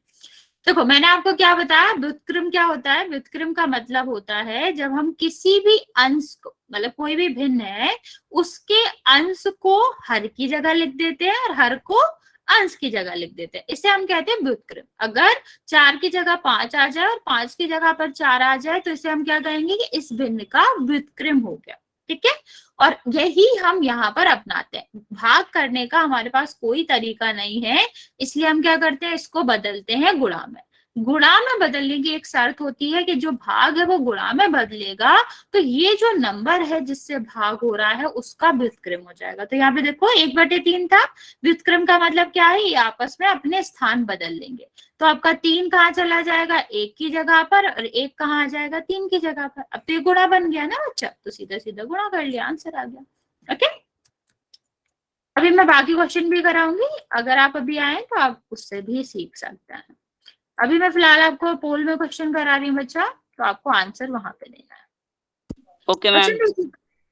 देखो मैंने आपको क्या बताया, व्युत्क्रम क्या होता है? व्युत्क्रम का मतलब होता है जब हम किसी भी अंश को, मतलब कोई भी भिन्न है, उसके अंश को हर की जगह लिख देते हैं और हर को अंश की जगह लिख देते हैं, इसे हम कहते हैं व्युत्क्रम। अगर 4 की जगह 5 आ जाए और 5 की जगह पर 4 आ जाए तो इसे हम क्या कहेंगे कि इस भिन्न का व्युत्क्रम हो गया। ठीक है, और यही हम यहाँ पर अपनाते हैं। भाग करने का हमारे पास कोई तरीका नहीं है, इसलिए हम क्या करते हैं, इसको बदलते हैं गुणा में। गुणा में बदलने की एक शर्त होती है कि जो भाग है वो गुणा में बदलेगा, तो ये जो नंबर है जिससे भाग हो रहा है उसका व्युत्क्रम हो जाएगा। तो यहाँ पे देखो 1/3 था, व्युत्क्रम का मतलब क्या है, ये आपस में अपने स्थान बदल लेंगे। तो आपका 3 कहाँ चला जाएगा, 1 की जगह पर, और 1 कहाँ आ जाएगा, 3 की जगह पर। अब तो ये गुणा बन गया ना बच्चा, तो सीधा सीधा गुणा कर लिया, आंसर आ गया। ओके, अभी मैं बाकी क्वेश्चन भी कराऊंगी, अगर आप अभी आए तो आप उससे भी सीख सकते हैं। अभी मैं फिलहाल आपको पोल में क्वेश्चन करा रही हूँ बच्चा, तो आपको आंसर वहां पे देना है। Okay ma'am.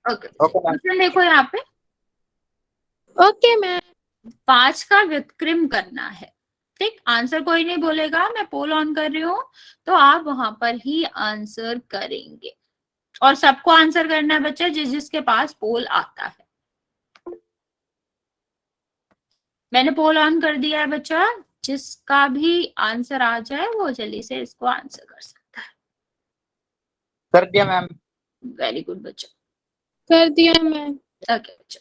ओके, क्वेश्चन देखो यहाँ पे, ओके मैम। 5 का व्युत्क्रम करना है। ठीक, आंसर कोई नहीं बोलेगा, मैं पोल ऑन कर रही हूँ, तो आप वहां पर ही आंसर करेंगे, और सबको आंसर करना है बच्चा जिस जिसके पास पोल आता है। मैंने पोल ऑन कर दिया है बच्चा, जिसका भी आंसर आ जाए वो जल्दी से इसको आंसर कर सकता है। कर दिया मैम। वेरी गुड बच्चा, कर दिया मैम। ओके बच्चा।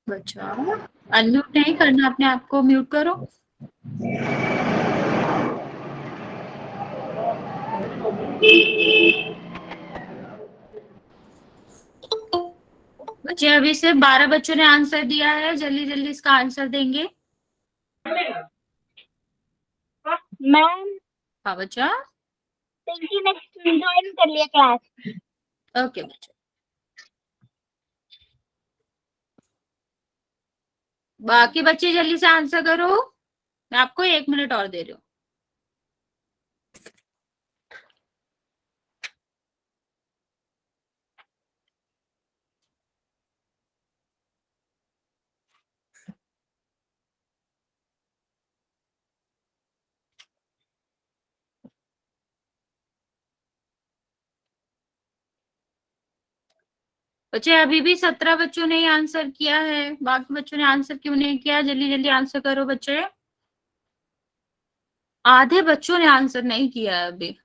बच्चा अनम्यूट नहीं करना, अपने आप को म्यूट करो। बच्चे अभी से 12 बच्चों ने आंसर दिया है, जल्दी जल्दी इसका आंसर देंगे। मैम हाँ बच्चा, पिंकी ने ज्वाइन कर लिया क्लास। ओके बच्चा। बाकी बच्चे जल्दी से आंसर करो, मैं आपको 1 मिनट और दे रही हूँ। बच्चे अभी भी 17 बच्चों ने आंसर किया है, बाकी बच्चों ने आंसर क्यों नहीं किया? जल्दी जल्दी आंसर करो बच्चे। आधे बच्चों ने आंसर नहीं किया है अभी।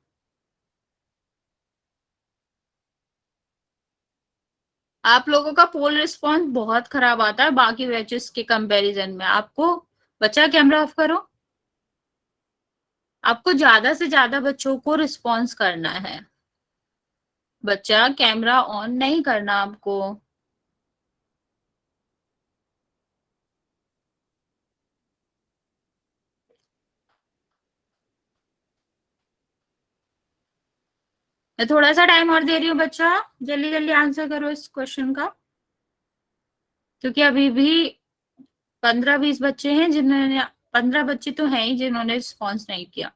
आप लोगों का पोल रिस्पॉन्स बहुत खराब आता है बाकी बैचेस के कंपैरिजन में। आपको बच्चा कैमरा ऑफ करो, आपको ज्यादा से ज्यादा बच्चों को रिस्पॉन्स करना है। बच्चा कैमरा ऑन नहीं करना आपको। मैं थोड़ा सा टाइम और दे रही हूँ बच्चा, जल्दी जल्दी आंसर करो इस क्वेश्चन का, क्योंकि अभी भी 15-20 बच्चे हैं जिन्होंने, 15 बच्चे तो हैं ही जिन्होंने रिस्पॉन्स नहीं किया।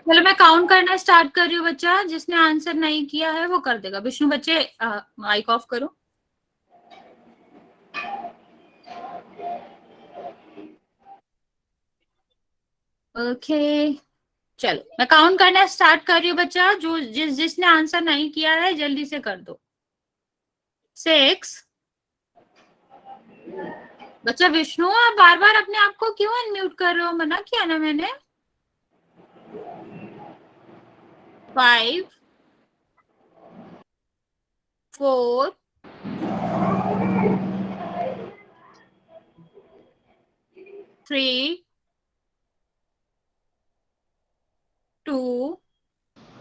चलो मैं काउंट करना स्टार्ट कर रही हूँ बच्चा, जिसने आंसर नहीं किया है वो कर देगा। विष्णु बच्चे माइक ऑफ करो। ओके चलो मैं काउंट करना स्टार्ट कर रही हूँ बच्चा, जो जिसने आंसर नहीं किया है जल्दी से कर दो। 6। बच्चा विष्णु आप बार बार अपने आप को क्यों अनम्यूट कर रहे हो, मना किया ना मैंने। 5 4 3 2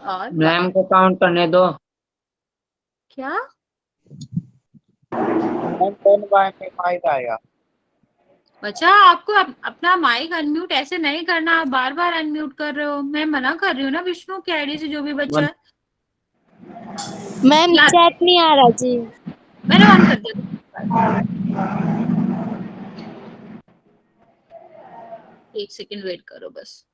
और 1। मैम को काउंट करने दो। क्या मैम 10 बाय में 5 आएगा। बच्चा आपको अपना माइक अनम्यूट ऐसे नहीं करना, आप बार बार अनम्यूट कर रहे हो। मैं मना कर रही हूँ ना विष्णु की आईडी से जो भी बच्चा है। मैम चैट नहीं आ रहा जी। मैंने ऑन कर दिया। एक सेकंड वेट करो बस।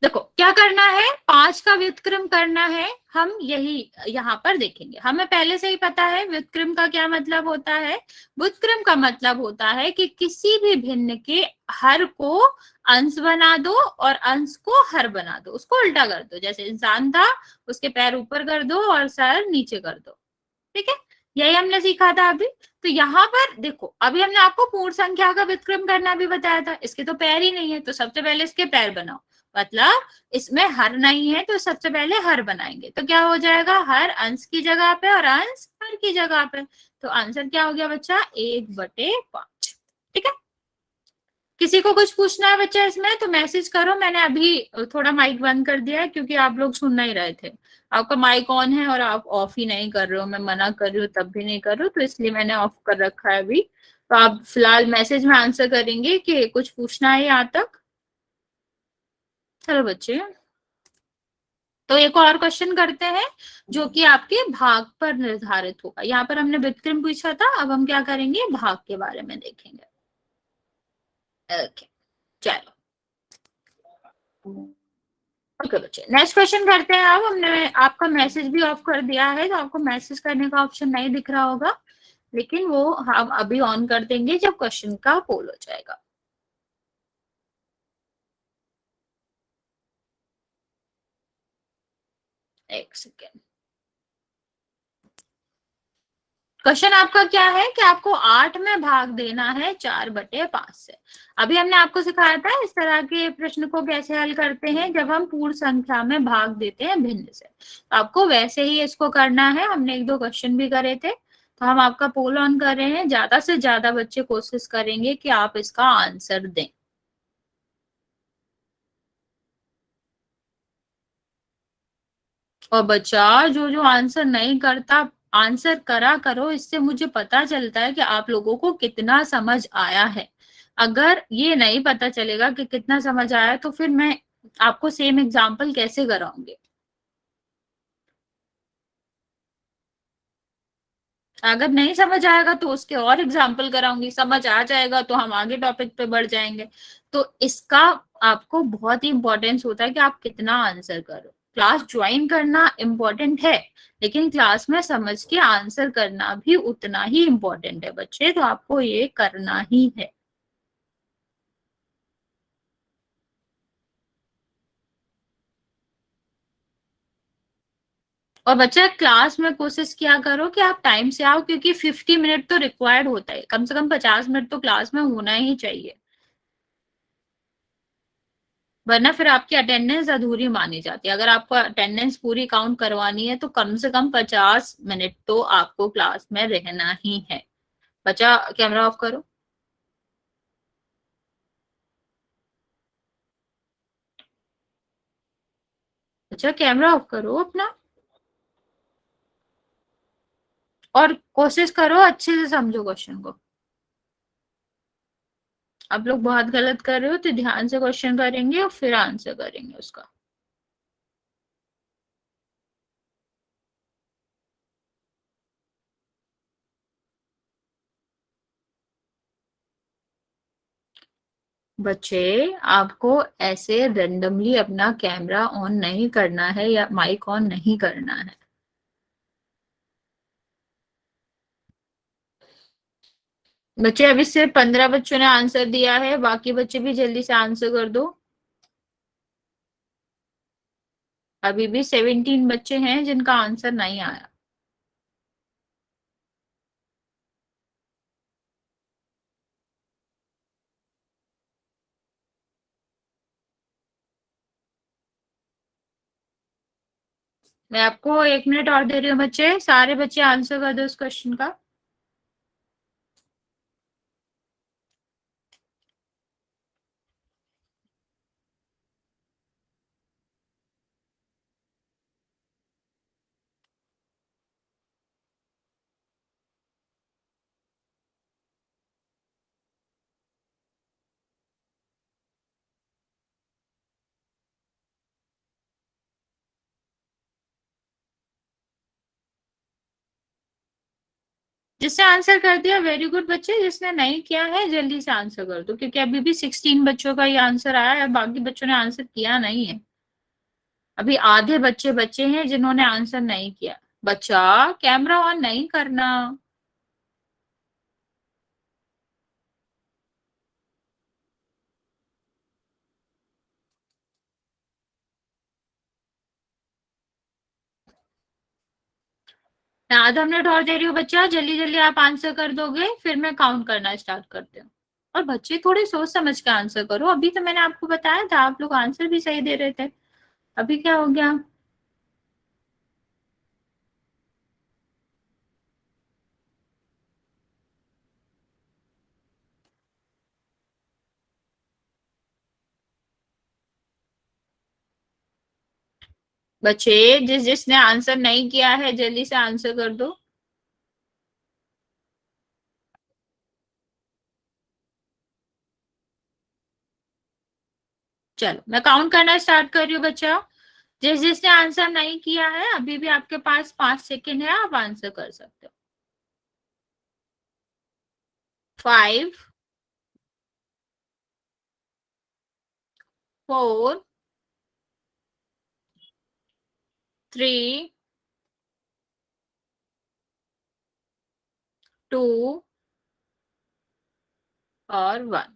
देखो क्या करना है, 5 का व्युत्क्रम करना है। हम यही यहाँ पर देखेंगे, हमें पहले से ही पता है व्युत्क्रम का क्या मतलब होता है। व्युत्क्रम का मतलब होता है कि किसी भी भिन्न के हर को अंश बना दो और अंश को हर बना दो, उसको उल्टा कर दो। जैसे इंसान था, उसके पैर ऊपर कर दो और सर नीचे कर दो। ठीक है, यही हमने सीखा था अभी। तो यहाँ पर देखो, अभी हमने आपको पूर्ण संख्या का व्युत्क्रम करना भी बताया था। इसके तो पैर ही नहीं है, तो सबसे पहले इसके पैर बनाओ। मतलब इसमें हर नहीं है तो सबसे पहले हर बनाएंगे, तो क्या हो जाएगा, हर अंश की जगह पे और अंश हर की जगह पे। तो आंसर क्या हो गया बच्चा, 1/5। ठीक है, किसी को कुछ पूछना है बच्चा इसमें तो मैसेज करो। मैंने अभी थोड़ा माइक बंद कर दिया है क्योंकि आप लोग सुन नहीं रहे थे। आपका माइक ऑन है और आप ऑफ ही नहीं कर रहे हो, मैं मना कर रही हूँ तब भी नहीं कर रही हूँ, तो इसलिए मैंने ऑफ कर रखा है अभी। तो आप फिलहाल मैसेज में आंसर करेंगे कि कुछ पूछना है यहाँ तक। चलो बच्चे, तो एक और क्वेश्चन करते हैं जो कि आपके भाग पर निर्धारित होगा। यहाँ पर हमने व्युत्क्रम पूछा था, अब हम क्या करेंगे, भाग के बारे में देखेंगे। ओके चलो, ओके बच्चे नेक्स्ट क्वेश्चन करते हैं। अब हमने आपका मैसेज भी ऑफ कर दिया है, तो आपको मैसेज करने का ऑप्शन नहीं दिख रहा होगा, लेकिन वो हम अभी ऑन कर देंगे जब क्वेश्चन का पोल हो जाएगा। एक सेकेंड। क्वेश्चन आपका क्या है कि आपको 8 में भाग देना है 4/5 से। अभी हमने आपको सिखाया था इस तरह के प्रश्न को कैसे हल करते हैं जब हम पूर्ण संख्या में भाग देते हैं भिन्न से। तो आपको वैसे ही इसको करना है। हमने 1-2 क्वेश्चन भी करे थे, तो हम आपका पोल ऑन कर रहे हैं। ज्यादा से ज्यादा बच्चे कोशिश करेंगे कि आप इसका आंसर दें। और बच्चा जो जो आंसर नहीं करता, आंसर करा करो, इससे मुझे पता चलता है कि आप लोगों को कितना समझ आया है। अगर ये नहीं पता चलेगा कि कितना समझ आया तो फिर मैं आपको सेम एग्जाम्पल कैसे कराऊंगी। अगर नहीं समझ आएगा तो उसके और एग्जाम्पल कराऊंगी, समझ आ जाएगा तो हम आगे टॉपिक पे बढ़ जाएंगे। तो इसका आपको बहुत ही इंपॉर्टेंस होता है कि आप कितना आंसर करो। क्लास ज्वाइन करना इम्पोर्टेंट है, लेकिन क्लास में समझ के आंसर करना भी उतना ही इम्पोर्टेंट है बच्चे, तो आपको ये करना ही है। और बच्चा क्लास में कोशिश किया करो कि आप टाइम से आओ, क्योंकि 50 मिनट तो रिक्वायर्ड होता है, कम से कम 50 मिनट तो क्लास में होना ही चाहिए, वरना फिर आपकी अटेंडेंस अधूरी मानी जाती है। अगर आपको अटेंडेंस पूरी काउंट करवानी है तो कम से कम 50 मिनट तो आपको क्लास में रहना ही है। बच्चा कैमरा ऑफ करो। बच्चा कैमरा ऑफ करो अपना, और कोशिश करो अच्छे से समझो क्वेश्चन को। आप लोग बहुत गलत कर रहे हो, तो ध्यान से क्वेश्चन करेंगे और फिर आंसर करेंगे उसका। बच्चे आपको ऐसे रेंडमली अपना कैमरा ऑन नहीं करना है या माइक ऑन नहीं करना है। बच्चे अभी सिर्फ 15 बच्चों ने आंसर दिया है, बाकी बच्चे भी जल्दी से आंसर कर दो। अभी भी 17 बच्चे हैं जिनका आंसर नहीं आया। मैं आपको 1 मिनट और दे रही हूँ बच्चे, सारे बच्चे आंसर कर दो इस क्वेश्चन का। जिसने आंसर कर दिया वेरी गुड बच्चे, जिसने नहीं किया है जल्दी से आंसर कर दो, क्योंकि अभी भी 16 बच्चों का ये आंसर आया है, बाकी बच्चों ने आंसर किया नहीं है। अभी आधे बच्चे बच्चे हैं जिन्होंने आंसर नहीं किया। बच्चा कैमरा ऑन नहीं करना। मैं आधा मिनट और दे रही हूँ बच्चा, जल्दी जल्दी आप आंसर कर दोगे फिर मैं काउंट करना स्टार्ट करती हूँ। और बच्चे थोड़े सोच समझ के आंसर करो, अभी तो मैंने आपको बताया था, आप लोग आंसर भी सही दे रहे थे, अभी क्या हो गया? बच्चे जिसने आंसर नहीं किया है जल्दी से आंसर कर दो। चलो मैं काउंट करना स्टार्ट कर रही हूँ बच्चा। जिसने आंसर नहीं किया है अभी भी आपके पास 5 सेकेंड है, आप आंसर कर सकते हो। 5, 4, 3, 2 और 1।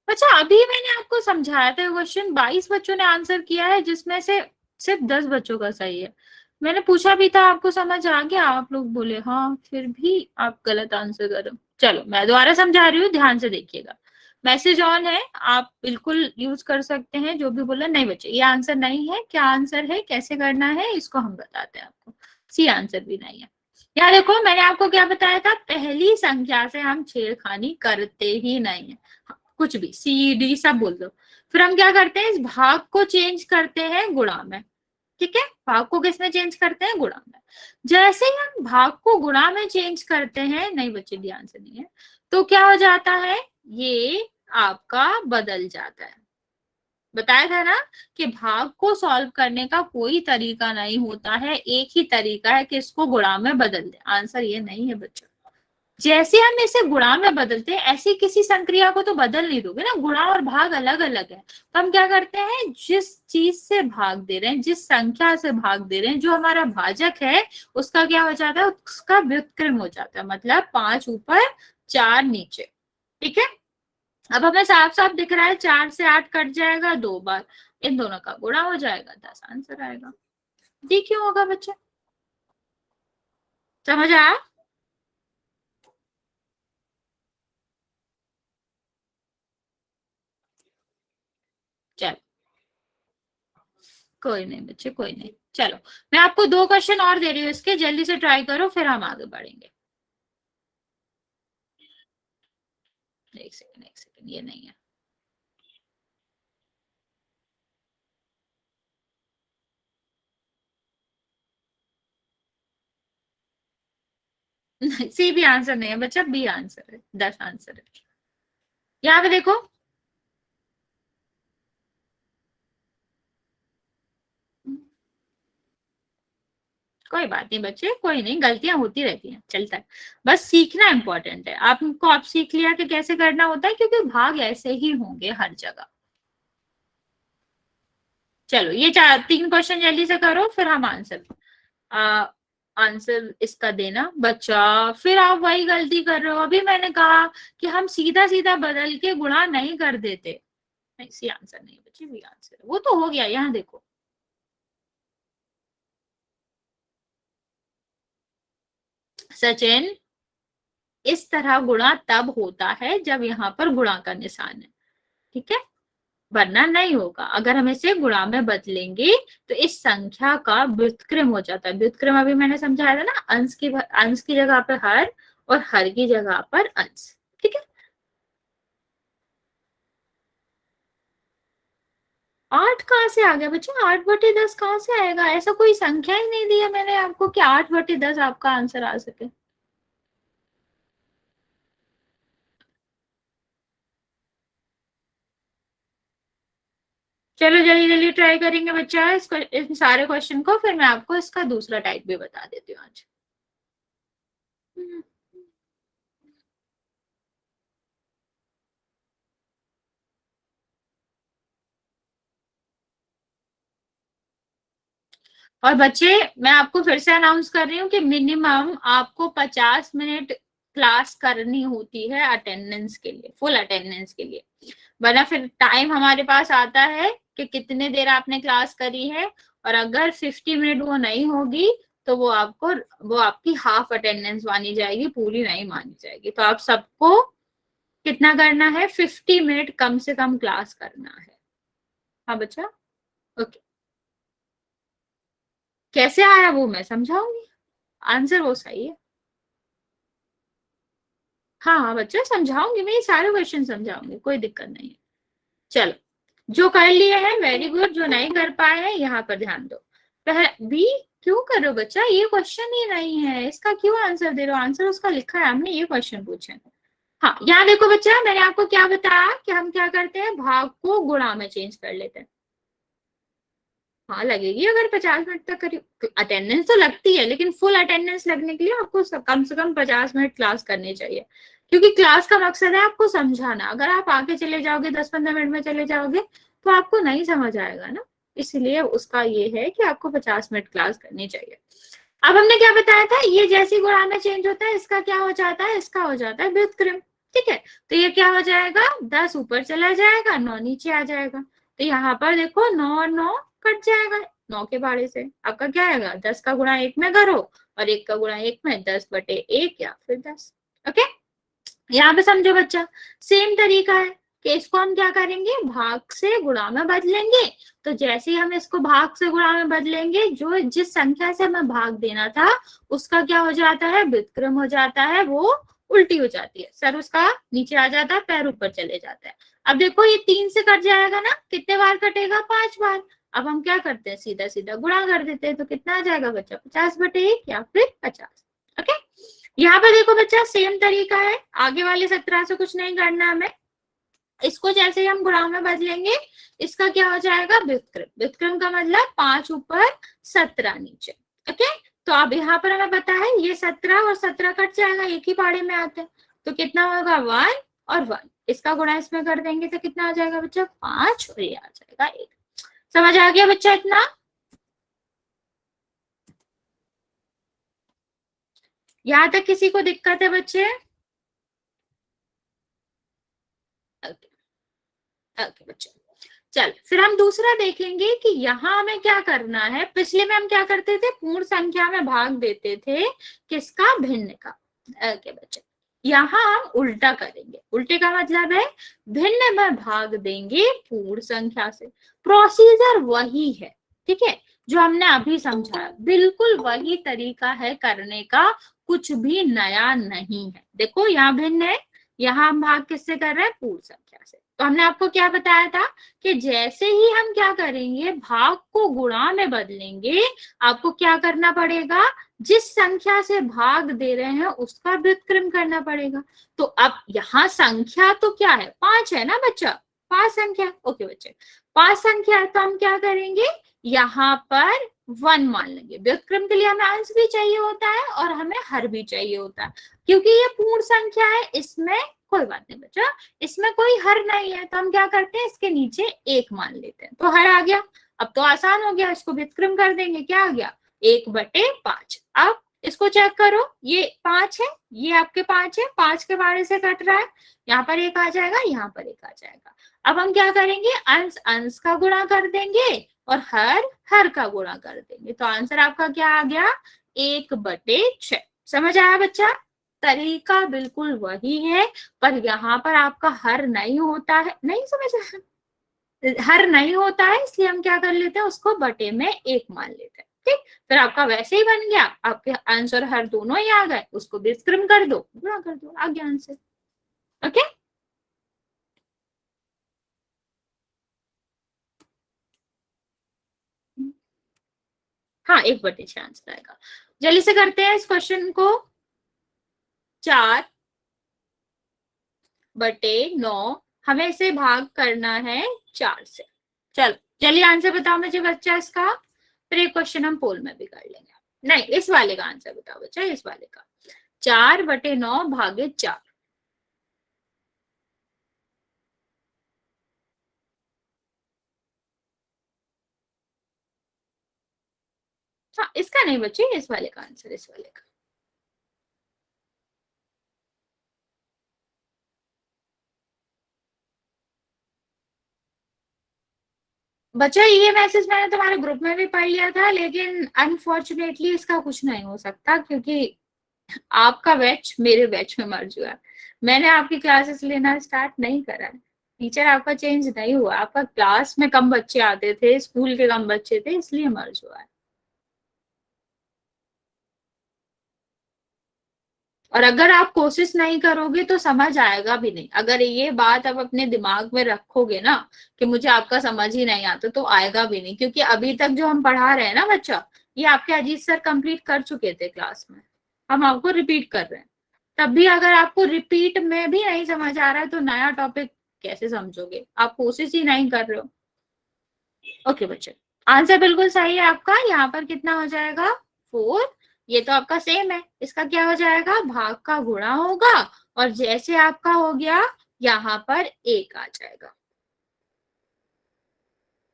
अच्छा अभी मैंने आपको समझाया था क्वेश्चन, 22 बच्चों ने आंसर किया है जिसमें से सिर्फ 10 बच्चों का सही है। मैंने पूछा भी था, आपको समझ आ गया? आप लोग बोले हाँ, फिर भी आप गलत आंसर कर रहे हो। चलो मैं दोबारा समझा रही हूँ, ध्यान से देखिएगा। मैसेज ऑन है, आप बिल्कुल यूज कर सकते हैं जो भी बोला। नहीं बच्चे ये आंसर नहीं है, क्या आंसर है, कैसे करना है इसको हम बताते हैं आपको। सी आंसर भी नहीं है। यहाँ देखो मैंने आपको क्या बताया था, पहली संख्या से हम छेड़खानी करते ही नहीं है। कुछ भी सी डी सब बोल दो। फिर हम क्या करते हैं, इस भाग को चेंज करते हैं गुणा में। ठीक है, भाग को किस में चेंज करते हैं, गुणा में। जैसे ही हम भाग को गुणा में चेंज करते हैं, नहीं बच्चे ध्यान से नहीं है, तो क्या हो जाता है, ये आपका बदल जाता है। बताया था ना कि भाग को सॉल्व करने का कोई तरीका नहीं होता है, एक ही तरीका है कि इसको गुणा में बदल दे। आंसर ये नहीं है बच्चों। जैसे हम इसे गुणा में बदलते हैं, ऐसी किसी संक्रिया को तो बदल नहीं दोगे ना, गुणा और भाग अलग अलग है। तो हम क्या करते हैं, जिस चीज से भाग दे रहे हैं, जिस संख्या से भाग दे रहे हैं, जो हमारा भाजक है उसका क्या हो जाता है, उसका व्युत्क्रम हो जाता है, मतलब 5 ऊपर 4 नीचे। ठीक है, अब हमें साफ साफ दिख रहा है 4 से 8 कट जाएगा 2 बार, इन दोनों का गुणा हो जाएगा, 10 आंसर आएगा। डी क्यों होगा बच्चे, समझ आया? चलो कोई नहीं बच्चे, कोई नहीं। चलो मैं आपको 2 क्वेश्चन और दे रही हूँ इसके, जल्दी से ट्राई करो फिर हम आगे बढ़ेंगे। एक सेकंड, एक सेकंड, ये नहीं है। सी भी आंसर नहीं है बच्चा, बी आंसर है, 10 आंसर है। यहाँ पे देखो, कोई बात नहीं बच्चे, कोई नहीं, गलतियां होती रहती हैं, चलता है, बस सीखना इंपॉर्टेंट है। आपको आप सीख लिया कि कैसे करना होता है, क्योंकि भाग ऐसे ही होंगे हर जगह। चलो ये 3 क्वेश्चन जल्दी से करो, फिर हम आंसर इसका देना बच्चा। फिर आप वही गलती कर रहे हो। अभी मैंने कहा कि हम सीधा सीधा बदल के गुणा नहीं कर देते। नहीं, सी आंसर नहीं बच्चे, बी आंसर, वो तो हो गया। यहाँ देखो, सचिन, इस तरह गुणा तब होता है जब यहाँ पर गुणा का निशान है, ठीक है, वरना नहीं होगा। अगर हम इसे गुणा में बदलेंगे तो इस संख्या का व्युत्क्रम हो जाता है। व्युत्क्रम अभी मैंने समझाया था ना, अंश की जगह पर हर और हर की जगह पर अंश, ठीक है। 8 कहाँ से आ गया बच्चों? 8/10 कहाँ से आएगा? ऐसा कोई संख्या ही नहीं दिया मैंने आपको कि 8/10 आपका आंसर आ सके। चलो जल्दी जल्दी ट्राई करेंगे बच्चा इसको, इन सारे क्वेश्चन को, फिर मैं आपको इसका दूसरा टाइप भी बता देती हूँ आज। और बच्चे, मैं आपको फिर से अनाउंस कर रही हूँ कि मिनिमम आपको 50 मिनट क्लास करनी होती है अटेंडेंस के लिए, फुल अटेंडेंस के लिए, वरना फिर टाइम हमारे पास आता है कि कितने देर आपने क्लास करी है, और अगर 50 मिनट वो नहीं होगी तो वो आपकी हाफ अटेंडेंस मानी जाएगी, पूरी नहीं मानी जाएगी। तो आप सबको कितना करना है? 50 मिनट कम से कम क्लास करना है। हाँ बच्चा, ओके। कैसे आया वो मैं समझाऊंगी, आंसर वो सही है। हाँ बच्चा समझाऊंगी, मैं ये सारे क्वेश्चन समझाऊंगी, कोई दिक्कत नहीं है। चलो, जो कर लिए हैं वेरी गुड, जो नहीं कर पाए हैं यहाँ पर ध्यान दो। बी क्यों कर रहे हो बच्चा? ये क्वेश्चन ही नहीं है, इसका क्यों आंसर दे रहे हो? आंसर उसका लिखा है, हमने ये क्वेश्चन पूछे। हाँ यहाँ देखो बच्चा, मैंने आपको क्या बताया कि हम क्या करते हैं, भाग को गुणा में चेंज कर लेते हैं। हाँ लगेगी, अगर 50 मिनट तक करीब अटेंडेंस तो लगती है, लेकिन फुल अटेंडेंस लगने के लिए आपको कम से कम 50 मिनट क्लास करनी चाहिए, क्योंकि क्लास का मकसद है आपको समझाना। अगर आप आगे चले जाओगे, 10-15 मिनट में चले जाओगे, तो आपको नहीं समझ आएगा ना, इसलिए उसका ये है कि आपको 50 मिनट क्लास करनी चाहिए। अब हमने क्या बताया था, ये जैसी गुणा में चेंज होता है, इसका क्या हो जाता है? इसका हो जाता है व्युत्क्रम, ठीक है। तो ये क्या हो जाएगा? 10 ऊपर चला जाएगा, 9 नीचे आ जाएगा। तो यहाँ पर देखो 9 और 9 कट जाएगा 9 के बाड़े से। आपका क्या आएगा? 10 का गुणा 1 में करो और 1 का गुणा 1 में, 10/1 या फिर 10। ओके, यहाँ पे समझो बच्चा, सेम तरीका है कि इसको हम क्या करेंगे, भाग से गुणा में बदलेंगे। तो जैसे ही हम इसको भाग से गुणा में बदलेंगे, जो जिस संख्या से हमें भाग देना था उसका क्या हो जाता है? व्युत्क्रम हो जाता है, वो उल्टी हो जाती है, सर उसका नीचे आ जाता है, पैर ऊपर चले जाता है। अब देखो ये 3 से कट जाएगा ना, कितने बार कटेगा? 5 बार। अब हम क्या करते हैं, सीधा सीधा गुणा कर देते हैं, तो कितना आ जाएगा बच्चा? 50/1 या फिर 50। ओके, यहाँ पे देखो बच्चा सेम तरीका है, आगे वाले 17 से कुछ नहीं करना हमें। इसको जैसे ही हम गुणा में बदलेंगे, इसका क्या हो जाएगा? व्युत्क्रम। व्युत्क्रम का मतलब 5 ऊपर 17 नीचे। ओके, तो अब यहाँ पर हमें पता है ये 17 और 17 कट जाएगा, एक ही पाड़े में आते हैं, तो कितना होगा? 1 और 1। इसका गुणा इसमें कर देंगे तो कितना आ जाएगा बच्चा? 5 और ये आ जाएगा 1। समझ आ गया बच्चा इतना? यहां तक किसी को दिक्कत है बच्चे? ओके बच्चे, चल फिर हम दूसरा देखेंगे कि यहाँ हमें क्या करना है। पिछले में हम क्या करते थे, पूर्ण संख्या में भाग देते थे, किसका? भिन्न का। ओके बच्चे, यहाँ हम उल्टा करेंगे। उल्टे का मतलब है भिन्न में भाग देंगे पूर्ण संख्या से। प्रोसीजर वही है, ठीक है, जो हमने अभी समझाया, बिल्कुल वही तरीका है करने का, कुछ भी नया नहीं है। देखो यहाँ भिन्न है, यहाँ हम भाग किससे कर रहे हैं? पूर्ण संख्या से। तो हमने आपको क्या बताया था कि जैसे ही हम क्या करेंगे, भाग को गुणा में बदलेंगे, आपको क्या करना पड़ेगा? जिस संख्या से भाग दे रहे हैं उसका व्युत्क्रम करना पड़ेगा। तो अब यहाँ संख्या तो क्या है? 5 है ना बच्चा, 5 संख्या। ओके बच्चे, 5 संख्या, तो हम क्या करेंगे यहाँ पर 1 मान लेंगे। व्युत्क्रम के लिए हमें अंश भी चाहिए होता है और हमें हर भी चाहिए होता है। क्योंकि ये पूर्ण संख्या है, इसमें कोई बात नहीं बच्चा, इसमें कोई हर नहीं है, तो हम क्या करते हैं, इसके नीचे 1 मान लेते हैं, तो हर आ गया। अब तो आसान हो गया, इसको व्युत्क्रम कर देंगे, क्या आ गया 1/5। अब इसको चेक करो, ये 5 है, ये आपके 5 है, 5 के बारे से कट रहा है, यहाँ पर 1 आ जाएगा, यहाँ पर 1 आ जाएगा। अब हम क्या करेंगे, अंश अंश का गुणा कर देंगे और हर हर का गुणा कर देंगे, तो आंसर आपका क्या आ गया 1/6। समझ आया बच्चा? तरीका बिल्कुल वही है, पर यहाँ पर आपका हर नहीं होता है, नहीं समझ आया? हर नहीं होता है, इसलिए हम क्या कर लेते हैं, उसको बटे में 1 मान लेते हैं। ठीक, फिर आपका वैसे ही बन गया, आपके आंसर हर दोनों ही आ गए, उसको व्युत्क्रम कर दो, गुणा कर दो, आ गया आंसर। ओके, हाँ 1/6 आंसर आएगा। जल्दी से करते हैं इस क्वेश्चन को। 4/9 हमें इसे भाग करना है 4 से। चलो चलिए आंसर बताओ मुझे बच्चा इसका, फिर एक क्वेश्चन हम पोल में भी कर लेंगे। नहीं, इस वाले का आंसर बताओ बच्चा, इस वाले का 4/9 भागे 4। हाँ इसका नहीं बच्चे, इस वाले का आंसर, इस वाले का। बच्चा ये मैसेज मैंने तुम्हारे ग्रुप में भी पढ़ लिया था, लेकिन अनफॉर्चुनेटली इसका कुछ नहीं हो सकता, क्योंकि आपका बैच मेरे बैच में मर्ज हुआ है। मैंने आपकी क्लासेस लेना स्टार्ट नहीं करा है, टीचर आपका चेंज नहीं हुआ, आपका क्लास में कम बच्चे आते थे, स्कूल के कम बच्चे थे, इसलिए मर्ज हुआ है। और अगर आप कोशिश नहीं करोगे तो समझ आएगा भी नहीं। अगर ये बात आप अपने दिमाग में रखोगे ना कि मुझे आपका समझ ही नहीं आता, तो आएगा भी नहीं, क्योंकि अभी तक जो हम पढ़ा रहे हैं ना बच्चा, ये आपके अजीत सर कंप्लीट कर चुके थे क्लास में, हम आपको रिपीट कर रहे हैं। तब भी अगर आपको रिपीट में भी नहीं समझ आ रहा है, तो नया टॉपिक कैसे समझोगे? आप कोशिश ही नहीं कर रहे हो। ओके बच्चे, आंसर बिल्कुल सही है आपका। यहाँ पर कितना हो जाएगा 4, ये तो आपका सेम है, इसका क्या हो जाएगा, भाग का गुणा होगा, और जैसे आपका हो गया यहाँ पर 1 आ जाएगा।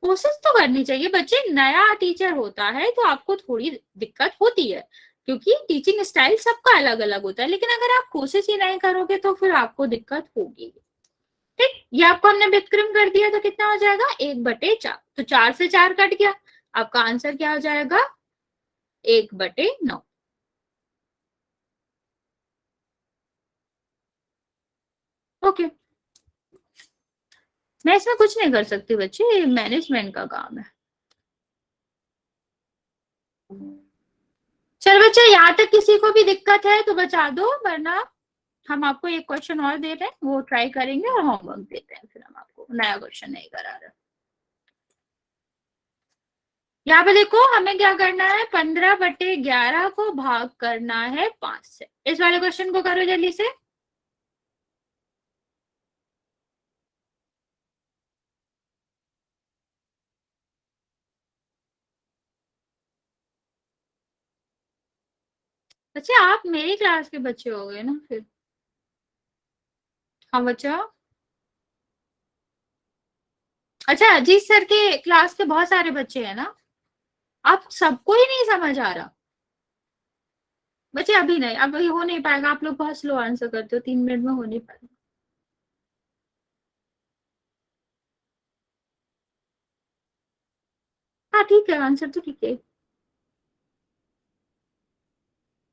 कोशिश तो करनी चाहिए बच्चे, नया टीचर होता है तो आपको थोड़ी दिक्कत होती है, क्योंकि टीचिंग स्टाइल सबका अलग अलग होता है, लेकिन अगर आप कोशिश ही नहीं करोगे तो फिर आपको दिक्कत होगी। ठीक, ये आपको हमने व्युत्क्रम कर दिया, तो कितना हो जाएगा 1/4, तो 4 से 4 कट गया, आपका आंसर क्या हो जाएगा 1/9। ओके, मैं इसमें कुछ नहीं कर सकती बच्चे, ये मैनेजमेंट का काम है। चल बच्चे, यहाँ तक किसी को भी दिक्कत है तो बचा दो, वरना हम आपको एक क्वेश्चन और दे रहे हैं, वो ट्राई करेंगे और होमवर्क देते हैं, फिर हम आपको नया क्वेश्चन नहीं करा रहे। यहाँ पे देखो, हमें क्या करना है, 15/11 को भाग करना है 5 से। इस वाले क्वेश्चन को करो जल्दी से। अच्छा, आप मेरी क्लास के बच्चे हो गए ना फिर। हाँ बच्चा, अच्छा अजीत सर के क्लास के बहुत सारे बच्चे हैं ना, आप सबको ही नहीं समझ आ रहा? बच्चे अभी नहीं, अब हो नहीं पाएगा, आप लोग बहुत स्लो आंसर करते हो, 3 मिनट में हो नहीं पाएगा। हाँ ठीक है, आंसर तो ठीक है।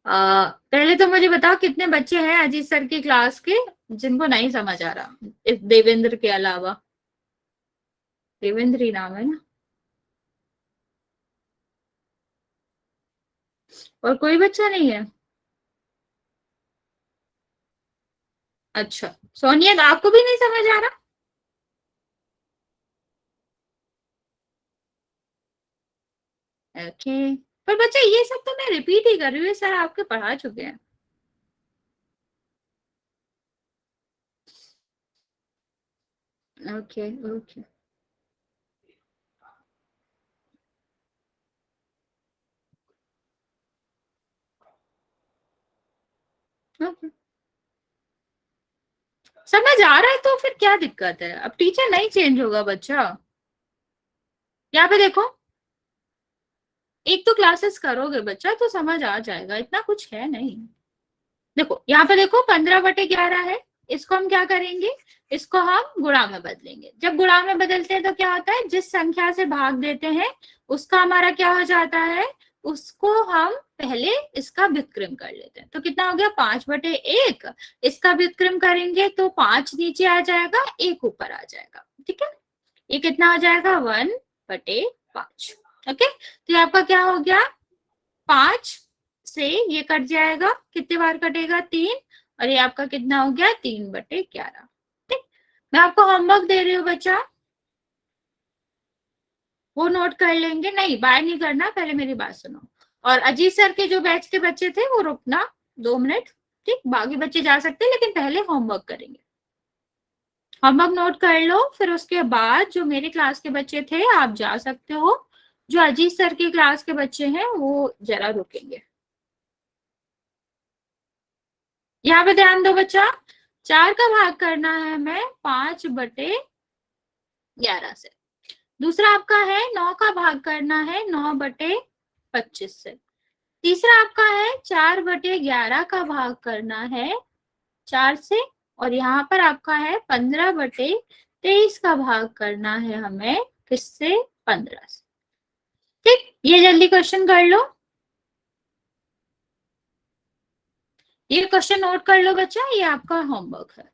पहले तो मुझे बताओ कितने बच्चे हैं अजीत सर की क्लास के जिनको नहीं समझ आ रहा, इस देवेंद्र के अलावा। देवेंद्र ही नाम है ना, और कोई बच्चा नहीं है? अच्छा, सोनिया आपको भी नहीं समझ आ रहा? ओके, पर बच्चा ये सब तो मैं रिपीट ही कर रही हूँ, सर आपके पढ़ा चुके हैं। Okay okay, Okay. समझ आ रहा है तो फिर क्या दिक्कत है? अब टीचर नहीं चेंज होगा बच्चा। यहाँ पे देखो, एक तो क्लासेस करोगे बच्चा तो समझ आ जाएगा, इतना कुछ है नहीं। देखो यहाँ पे देखो 15/11 है, इसको हम क्या करेंगे, इसको हम गुणा में बदलेंगे। जब गुणा में बदलते हैं तो क्या होता है, जिस संख्या से भाग देते हैं उसका हमारा क्या हो जाता है, उसको हम पहले इसका व्युत्क्रम कर लेते हैं। तो कितना हो गया, 5/1। इसका व्युत्क्रम करेंगे तो 5 नीचे आ जाएगा, 1 ऊपर आ जाएगा। ठीक है, ये कितना हो जाएगा, 1/5। ओके, तो ये आपका क्या हो गया, 5 से ये कट जाएगा, कितने बार कटेगा, 3, और ये आपका कितना हो गया, 3/11। ठीक, मैं आपको होमवर्क दे रही हूँ बच्चा, वो नोट कर लेंगे। नहीं, बाय नहीं करना, पहले मेरी बात सुनो। और अजीत सर के जो बैच के बच्चे थे वो रुकना 2 मिनट। ठीक, बाकी बच्चे जा सकते हैं लेकिन पहले होमवर्क करेंगे। होमवर्क नोट कर लो, फिर उसके बाद जो मेरे क्लास के बच्चे थे आप जा सकते हो, जो अजीत सर की क्लास के बच्चे हैं वो जरा रुकेंगे। यहाँ पे ध्यान दो बच्चा, 4 का भाग करना है हमें 5/11 से। दूसरा आपका है 9 का भाग करना है 9/25 से। तीसरा आपका है 4/11 का भाग करना है 4 से। और यहाँ पर आपका है 15/23 का भाग करना है हमें किससे, 15 से। ठीक, ये जल्दी क्वेश्चन कर लो, ये क्वेश्चन नोट कर लो बच्चा, ये आपका होमवर्क है।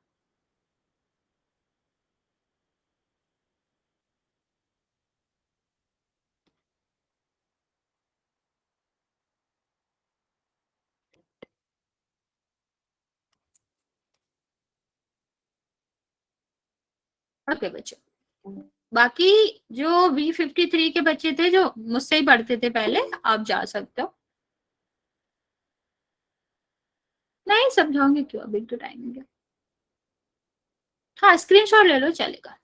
ओके बच्चों, बाकी जो B53 के बच्चे थे जो मुझसे ही पढ़ते थे पहले, आप जा सकते हो। नहीं समझाऊंगी क्यों, अभी तो टाइम है। हाँ, स्क्रीनशॉट ले लो चलेगा।